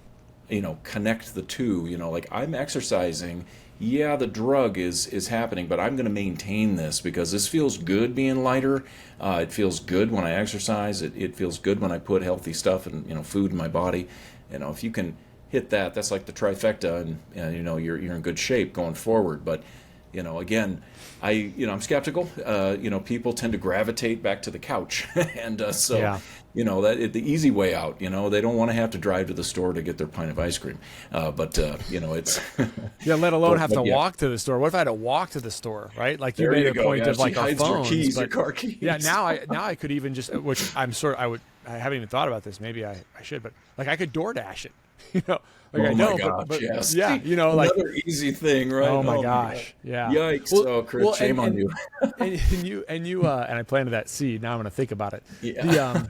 you can, connect the two, like I'm exercising. Yeah, the drug is happening, but I'm going to maintain this because this feels good being lighter. It feels good when I exercise. It feels good when I put healthy stuff and food in my body. If you can hit that, that's like the trifecta, and you're in good shape going forward. But again, I'm skeptical. People tend to gravitate back to the couch, and so. Yeah. The easy way out, they don't want to have to drive to the store to get their pint of ice cream. It's... Yeah, let alone have to walk to the store. What if I had to walk to the store, right? Like you made a point of like our phones. Your car keys. Yeah, now I could even just, which I haven't even thought about this. Maybe I should, but like I could DoorDash it, Like I know, but yes. Yeah, another easy thing, right? Oh my gosh, yeah. Yikes! Well, Chris, shame on you. and I planted that seed. Now I'm going to think about it. Yeah.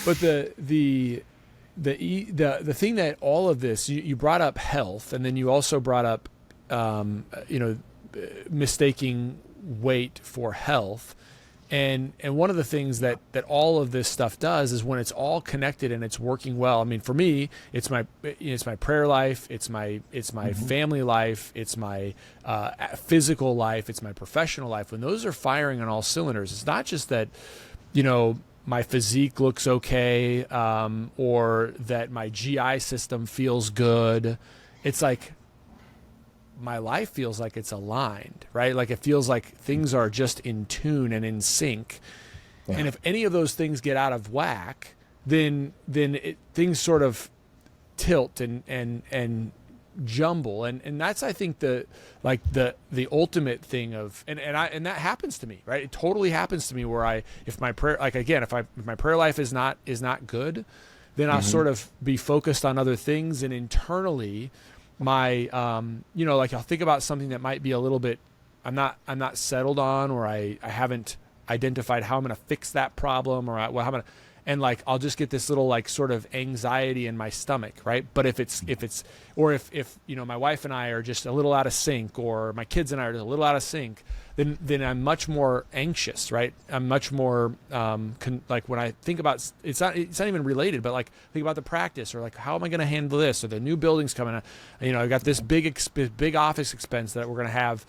But the thing that all of this, you brought up health, and then you also brought up, mistaking weight for health. And one of the things that all of this stuff does is when it's all connected and it's working well. For me, it's my prayer life, it's my family life, it's my physical life, it's my professional life. When those are firing on all cylinders, it's not just that, my physique looks okay, or that my GI system feels good. It's like my life feels like it's aligned, right? Like it feels like things are just in tune and in sync. Yeah. And if any of those things get out of whack, then things sort of tilt and jumble. And that's, I think, the ultimate thing of, and that happens to me, right? It totally happens to me where if my prayer life is not good, then I'll sort of be focused on other things, and internally my I'll think about something that might be a little bit I'm not settled on, or I haven't identified how I'm going to fix that problem, or how I'm going to, and like I'll just get this little like sort of anxiety in my stomach, right? But if my wife and I are just a little out of sync, or my kids and I are just a little out of sync, then I'm much more anxious, right? I'm much more like when I think about, it's not even related, but like think about the practice, or like how am I going to handle this, or the new building's coming up, I've got this big office expense that we're going to have.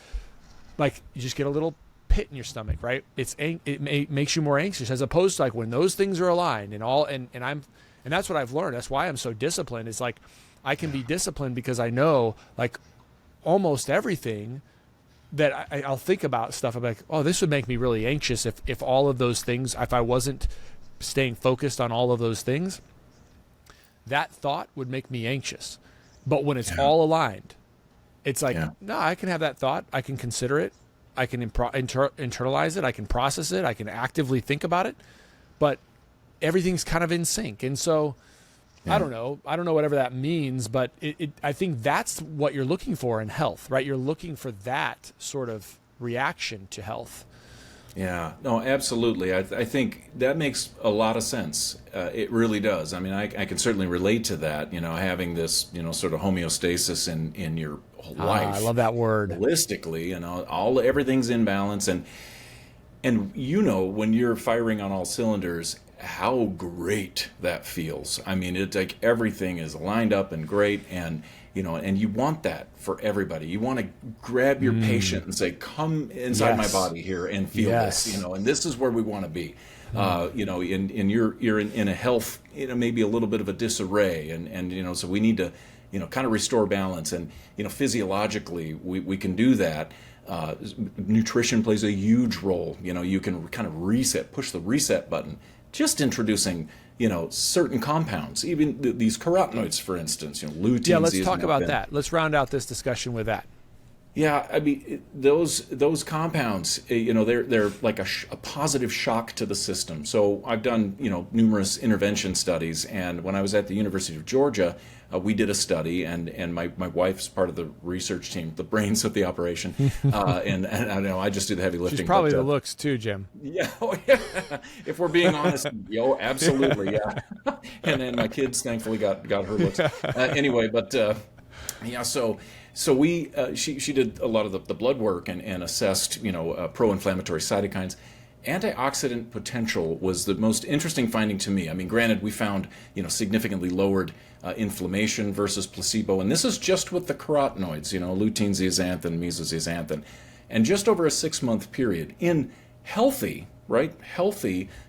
Like you just get a little pit in your stomach, right? It makes you more anxious, as opposed to like when those things are aligned and that's what I've learned. That's why I'm so disciplined. It's like I can be disciplined because I know like almost everything that I'll think about stuff. I'm like, oh, this would make me really anxious if all of those things, if I wasn't staying focused on all of those things, that thought would make me anxious. But when it's all aligned, it's like, no, I can have that thought. I can consider it. I can internalize it. I can process it. I can actively think about it. But everything's kind of in sync. And so I don't know whatever that means, but I think that's what you're looking for in health, right? You're looking for that sort of reaction to health. Yeah, no, absolutely. I think that makes a lot of sense. It really does. I mean, I can certainly relate to that, having this, sort of homeostasis in your life. I love that word. Holistically, everything's in balance. And when you're firing on all cylinders, how great that feels. I mean, it's like everything is lined up and great, and and you want that for everybody. You want to grab your patient and say, "Come inside my body here and feel this," and this is where we want to be. And you're in a health, maybe a little bit of a disarray, and so we need to, kind of restore balance, and physiologically we can do that. Nutrition plays a huge role. You can kind of push the reset button, just introducing certain compounds, even these carotenoids, for instance, lutein. Yeah, let's talk about that. Let's round out this discussion with that. Yeah, I mean, those compounds, they're like a positive shock to the system. So I've done, numerous intervention studies, and when I was at the University of Georgia, we did a study, and my wife's part of the research team, the brains of the operation, and I know I just do the heavy lifting. She's probably the looks too, Jim. Yeah, if we're being honest, absolutely, yeah. And then my kids thankfully got her looks. Anyway, but So we she did a lot of the blood work and assessed pro-inflammatory cytokines. Antioxidant potential was the most interesting finding to me. I mean, granted, we found significantly lowered inflammation versus placebo, and this is just with the carotenoids, lutein, zeaxanthin, mesozeaxanthin, and just over a 6-month period in healthy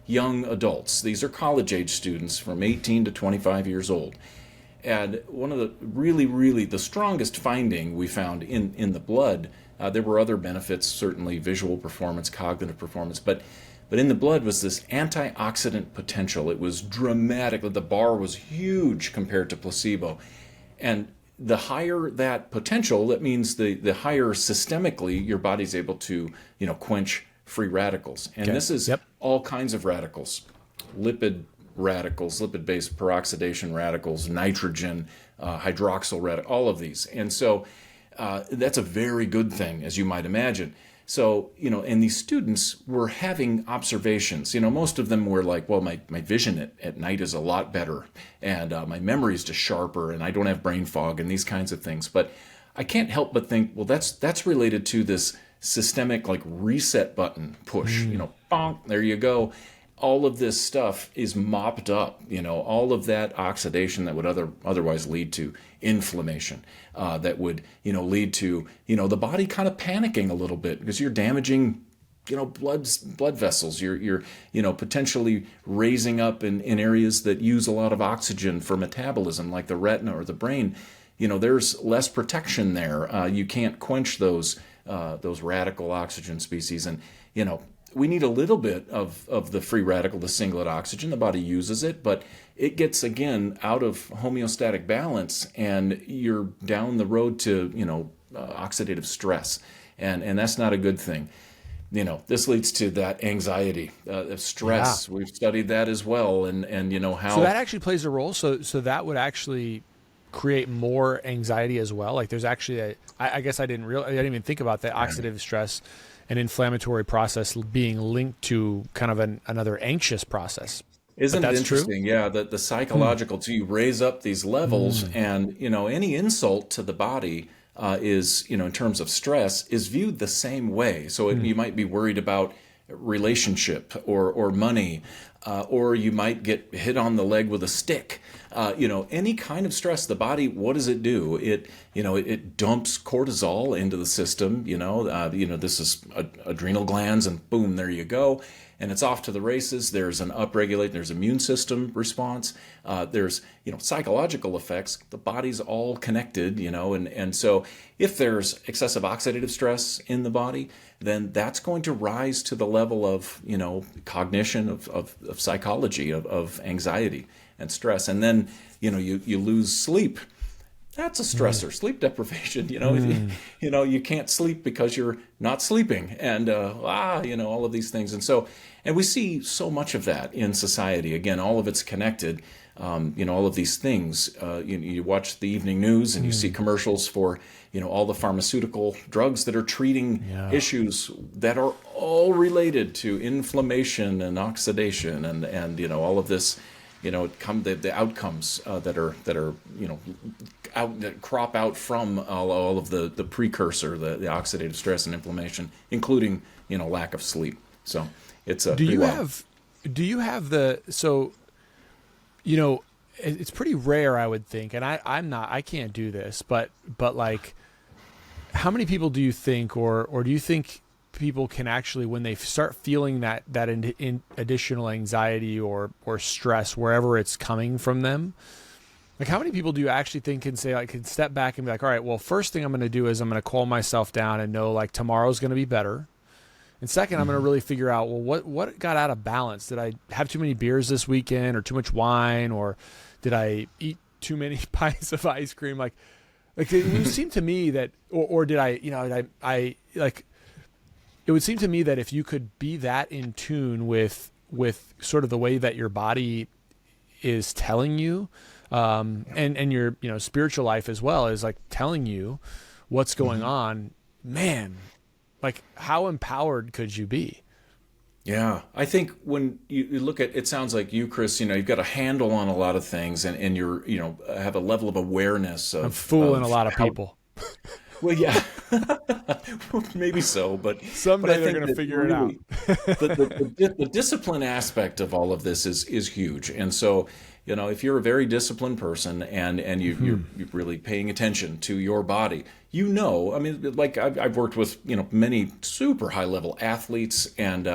young adults. These are college-age students from 18 to 25 years old. And one of the really the strongest finding we found in the blood, there were other benefits, certainly visual performance, cognitive performance, but in the blood was this antioxidant potential. It was dramatic. The bar was huge compared to placebo. And the higher that potential, that means the higher systemically your body's able to quench free radicals. And this is all kinds of radicals, lipid-based peroxidation radicals, nitrogen, hydroxyl radicals, all of these. And so that's a very good thing, as you might imagine. So, and these students were having observations. Most of them were like, well, my vision at night is a lot better, and my memory is just sharper, and I don't have brain fog, and these kinds of things. But I can't help but think, well, that's related to this systemic reset button push. Bonk, there you go. All of this stuff is mopped up, all of that oxidation that would otherwise lead to inflammation, that would, lead to, the body kind of panicking a little bit because you're damaging, blood vessels. You're potentially raising up in areas that use a lot of oxygen for metabolism, like the retina or the brain. There's less protection there. You can't quench those radical oxygen species, and we need a little bit of the free radical, the singlet oxygen. The body uses it, but it gets, again, out of homeostatic balance, and you're down the road to, oxidative stress. And that's not a good thing. This leads to that anxiety, stress. Yeah. We've studied that as well, and how... So that actually plays a role? So that would actually create more anxiety as well? Like there's actually I guess I didn't even think about that oxidative stress and inflammatory process being linked to kind of another anxious process. Isn't it interesting? True? Yeah, the psychological, so you raise up these levels, and any insult to the body is, in terms of stress, is viewed the same way. So you might be worried about relationship or money, or you might get hit on the leg with a stick. Any kind of stress, the body, what does it do? It dumps cortisol into the system. This is adrenal glands, and boom, there you go. And it's off to the races. There's an upregulate. There's immune system response. There's psychological effects. The body's all connected. And so if there's excessive oxidative stress in the body, then that's going to rise to the level of cognition, of psychology, of anxiety and stress. And then you lose sleep. That's a stressor. Sleep deprivation. You can't sleep because you're not sleeping, and all of these things. And we see so much of that in society. Again, all of it's connected. All of these things. You watch the evening news and you see commercials for all the pharmaceutical drugs that are treating issues that are all related to inflammation and oxidation and all of this. The outcomes that crop out from all of the precursor, the oxidative stress and inflammation, including lack of sleep. So it's a. Do you have do you have it's pretty rare, I would think, and I can't do this, but like, how many people do you think, or do you think people can actually, when they start feeling that additional anxiety or stress, wherever it's coming from them, like, how many people do you actually think can say, like, can step back and be like, all right, well, first thing I'm going to do is I'm going to calm myself down and know, like, tomorrow's going to be better. And second, I'm going to really figure out, well, what got out of balance? Did I have too many beers this weekend, or too much wine, or did I eat too many pints of ice cream? Like it would seem to me that, or did I, it would seem to me that if you could be that in tune with sort of the way that your body is telling you, and your, spiritual life as well is like telling you what's going on, man, like, how empowered could you be? Yeah, I think when you look at, it sounds like you, Chris, you've got a handle on a lot of things, and you're, have a level of awareness of... I'm fooling a lot of people. Well, yeah, maybe so, but someday they're going to figure it out. the discipline aspect of all of this is huge. And so, if you're a very disciplined person and you're really paying attention to your body, I mean, like, I've worked with, many super high level athletes, and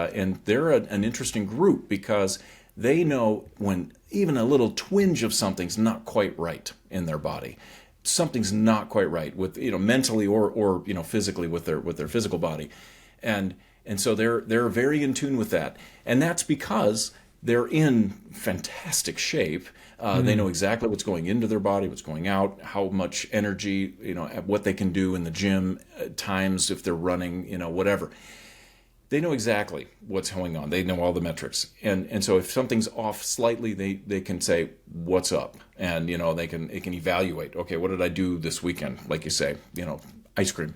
they're an interesting group, because they know when even a little twinge of something's not quite right in their body. Something's not quite right with, mentally or physically with their physical body. And so they're very in tune with that. And that's because they're in fantastic shape. They know exactly what's going into their body, what's going out, how much energy, what they can do in the gym, times if they're running, whatever. They know exactly what's going on. They know all the metrics. And so if something's off slightly, they can say, what's up? And, they can evaluate, okay, what did I do this weekend? Like you say, ice cream,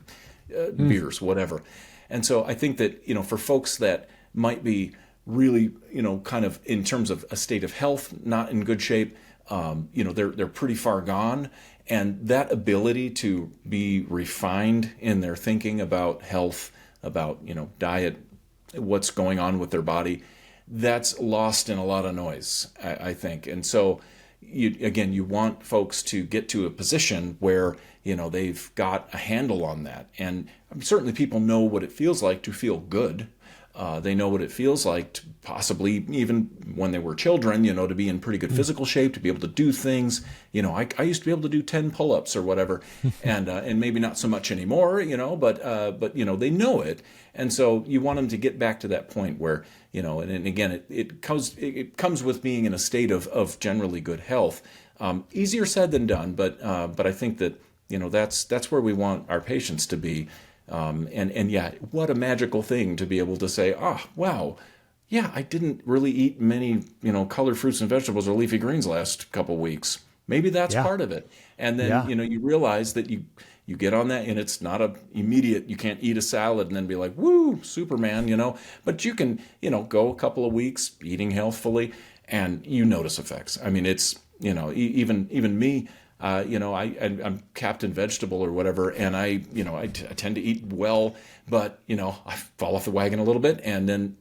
beers, whatever. And so I think that, for folks that might be really, kind of in terms of a state of health, not in good shape, they're pretty far gone. And that ability to be refined in their thinking about health, about, diet, what's going on with their body, that's lost in a lot of noise, I think. And so, you want folks to get to a position where, they've got a handle on that. And certainly people know what it feels like to feel good. They know what it feels like to possibly, even when they were children, to be in pretty good physical shape, to be able to do things. I used to be able to do 10 pull-ups or whatever, and maybe not so much anymore, but they know it. And so you want them to get back to that point where, and again, it comes with being in a state of generally good health. Easier said than done, but I think that, that's where we want our patients to be. And yeah, what a magical thing to be able to say, wow, yeah, I didn't really eat many, colored fruits and vegetables or leafy greens last couple weeks. Maybe that's part of it. And then, you realize that you get on that, and it's not immediate, you can't eat a salad and then be like, woo, Superman, but you can, go a couple of weeks eating healthfully and you notice effects. I mean, it's, even me, I'm Captain Vegetable or whatever, and I tend to eat well, but, I fall off the wagon a little bit,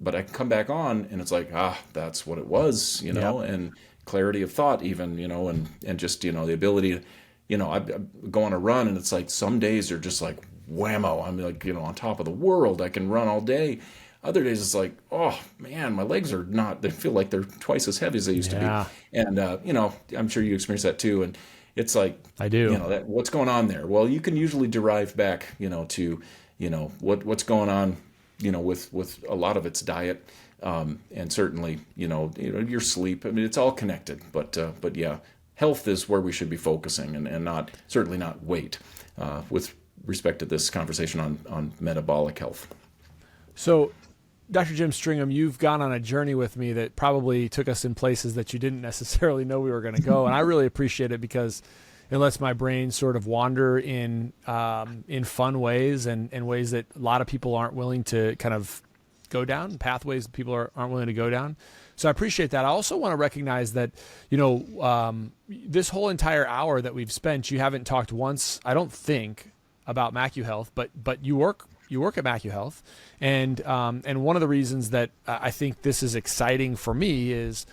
but I come back on, and it's like, that's what it was, and clarity of thought even, and just, the ability to, I go on a run, and it's like some days are just like, whammo, I'm like, on top of the world, I can run all day. Other days it's like, oh man, my legs are they feel like they're twice as heavy as they used to be. And, I'm sure you experience that too. And it's like, I do, what's going on there? Well, you can usually derive back, to, what's going on, with a lot of its diet. And certainly, your sleep. I mean, it's all connected, but yeah, health is where we should be focusing, and certainly not weight, with respect to this conversation on metabolic health. So, Dr. Jim Stringham, you've gone on a journey with me that probably took us in places that you didn't necessarily know we were going to go. And I really appreciate it, because it lets my brain sort of wander in fun ways and ways that a lot of people aren't willing to kind of go down, pathways people aren't willing to go down. So I appreciate that. I also want to recognize that, this whole entire hour that we've spent, you haven't talked once, I don't think, about MacuHealth, but you work you work at MacuHealth, and one of the reasons that I think this is exciting for me is,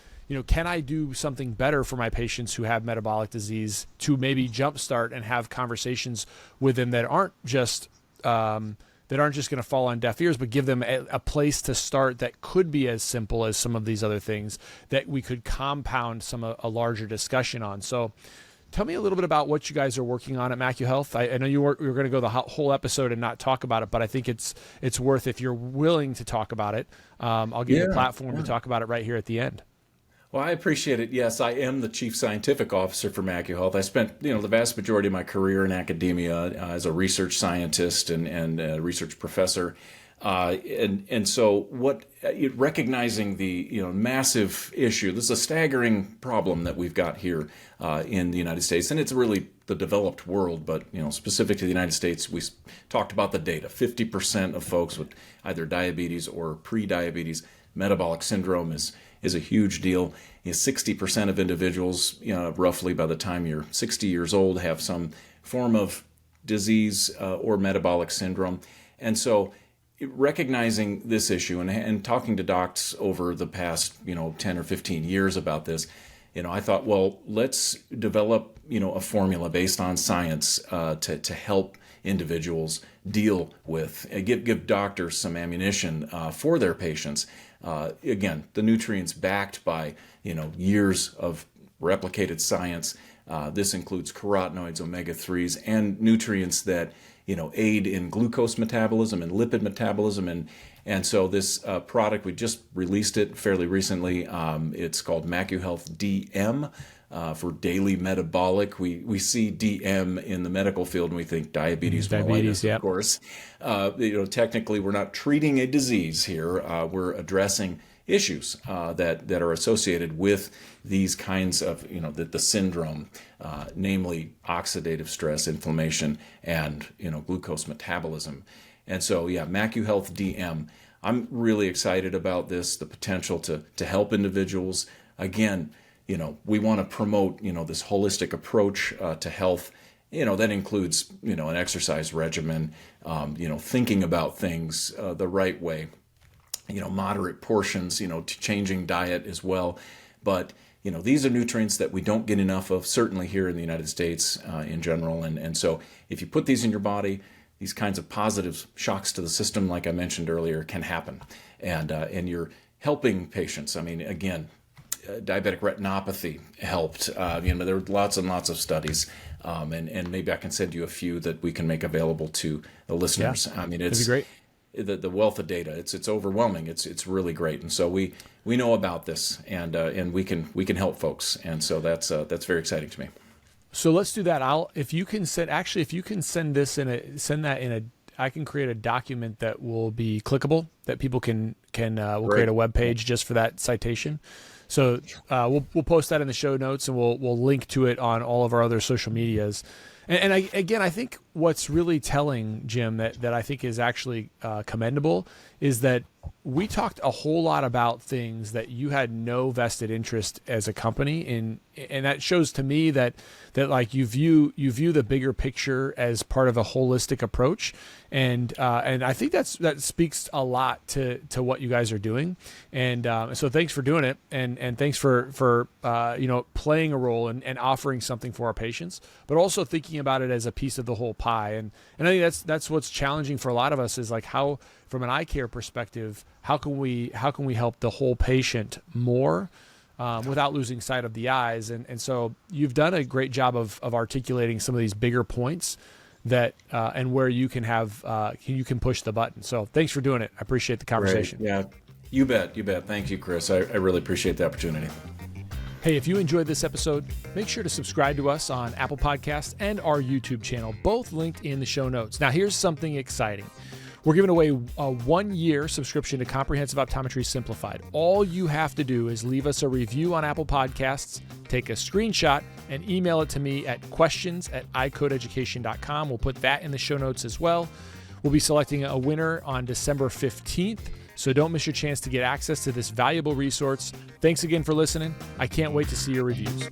can I do something better for my patients who have metabolic disease to maybe jumpstart and have conversations with them that aren't just going to fall on deaf ears, but give them a place to start that could be as simple as some of these other things that we could compound a larger discussion on. So tell me a little bit about what you guys are working on at MacuHealth. I know you were going to go the whole episode and not talk about it, but I think it's worth, if you're willing to talk about it. I'll give you a platform to talk about it right here at the end. Well, I appreciate it. Yes, I am the Chief Scientific Officer for MacuHealth. I spent, the vast majority of my career in academia as a research scientist and a research professor. And so recognizing the massive issue, this is a staggering problem that we've got here in the United States, and it's really the developed world, but specific to the United States, we talked about the data. 50% of folks with either diabetes or pre-diabetes, metabolic syndrome is a huge deal. 60% of individuals, roughly by the time you're 60 years old, have some form of disease or metabolic syndrome. And so recognizing this issue and talking to docs over the past 10 or 15 years about this, I thought, well, let's develop a formula based on science to help individuals deal with, give doctors some ammunition for their patients. Again, the nutrients backed by years of replicated science. This includes carotenoids, omega-3s, and nutrients that aid in glucose metabolism and lipid metabolism. And so this product, we just released it fairly recently. It's called MacuHealth DM for daily metabolic. We see DM in the medical field and we think diabetes mellitus, yep. Of course. Technically, we're not treating a disease here. We're addressing issues that are associated with these kinds of, the syndrome, namely oxidative stress, inflammation, and, glucose metabolism. And so, MacuHealth DM, I'm really excited about this, the potential to help individuals. Again, we want to promote, this holistic approach to health. That includes, an exercise regimen, thinking about things the right way, moderate portions, changing diet as well. But, these are nutrients that we don't get enough of, certainly here in the United States in general. And so if you put these in your body, these kinds of positive shocks to the system, like I mentioned earlier, can happen. And you're helping patients. I mean, again, diabetic retinopathy helped. There were lots and lots of studies, and maybe I can send you a few that we can make available to the listeners. Yeah, I mean, it's great. The wealth of data. It's overwhelming. It's really great. And so we know about this, and we can help folks. And so that's very exciting to me. So let's do that. If you can send this I can create a document that will be clickable, that people can we'll create a web page just for that citation. So we'll post that in the show notes, and we'll link to it on all of our other social medias. And I think what's really telling, Jim, that I think is actually commendable is that we talked a whole lot about things that you had no vested interest as a company in, and that shows to me that like you view the bigger picture as part of a holistic approach, and I think that speaks a lot to what you guys are doing, and so thanks for doing it, and thanks for playing a role and offering something for our patients, but also thinking about it as a piece of the whole pie, and I think that's what's challenging for a lot of us is like how, from an eye care perspective, how can we help the whole patient more without losing sight of the eyes? And so you've done a great job of articulating some of these bigger points that and where you can push the button. So thanks for doing it. I appreciate the conversation. Great. Yeah, you bet. Thank you, Chris. I really appreciate the opportunity. Hey, if you enjoyed this episode, make sure to subscribe to us on Apple Podcasts and our YouTube channel, both linked in the show notes. Now, here's something exciting. We're giving away a 1-year subscription to Comprehensive Optometry Simplified. All you have to do is leave us a review on Apple Podcasts, take a screenshot, and email it to me at questions@icodeeducation.com. We'll put that in the show notes as well. We'll be selecting a winner on December 15th, so don't miss your chance to get access to this valuable resource. Thanks again for listening. I can't wait to see your reviews.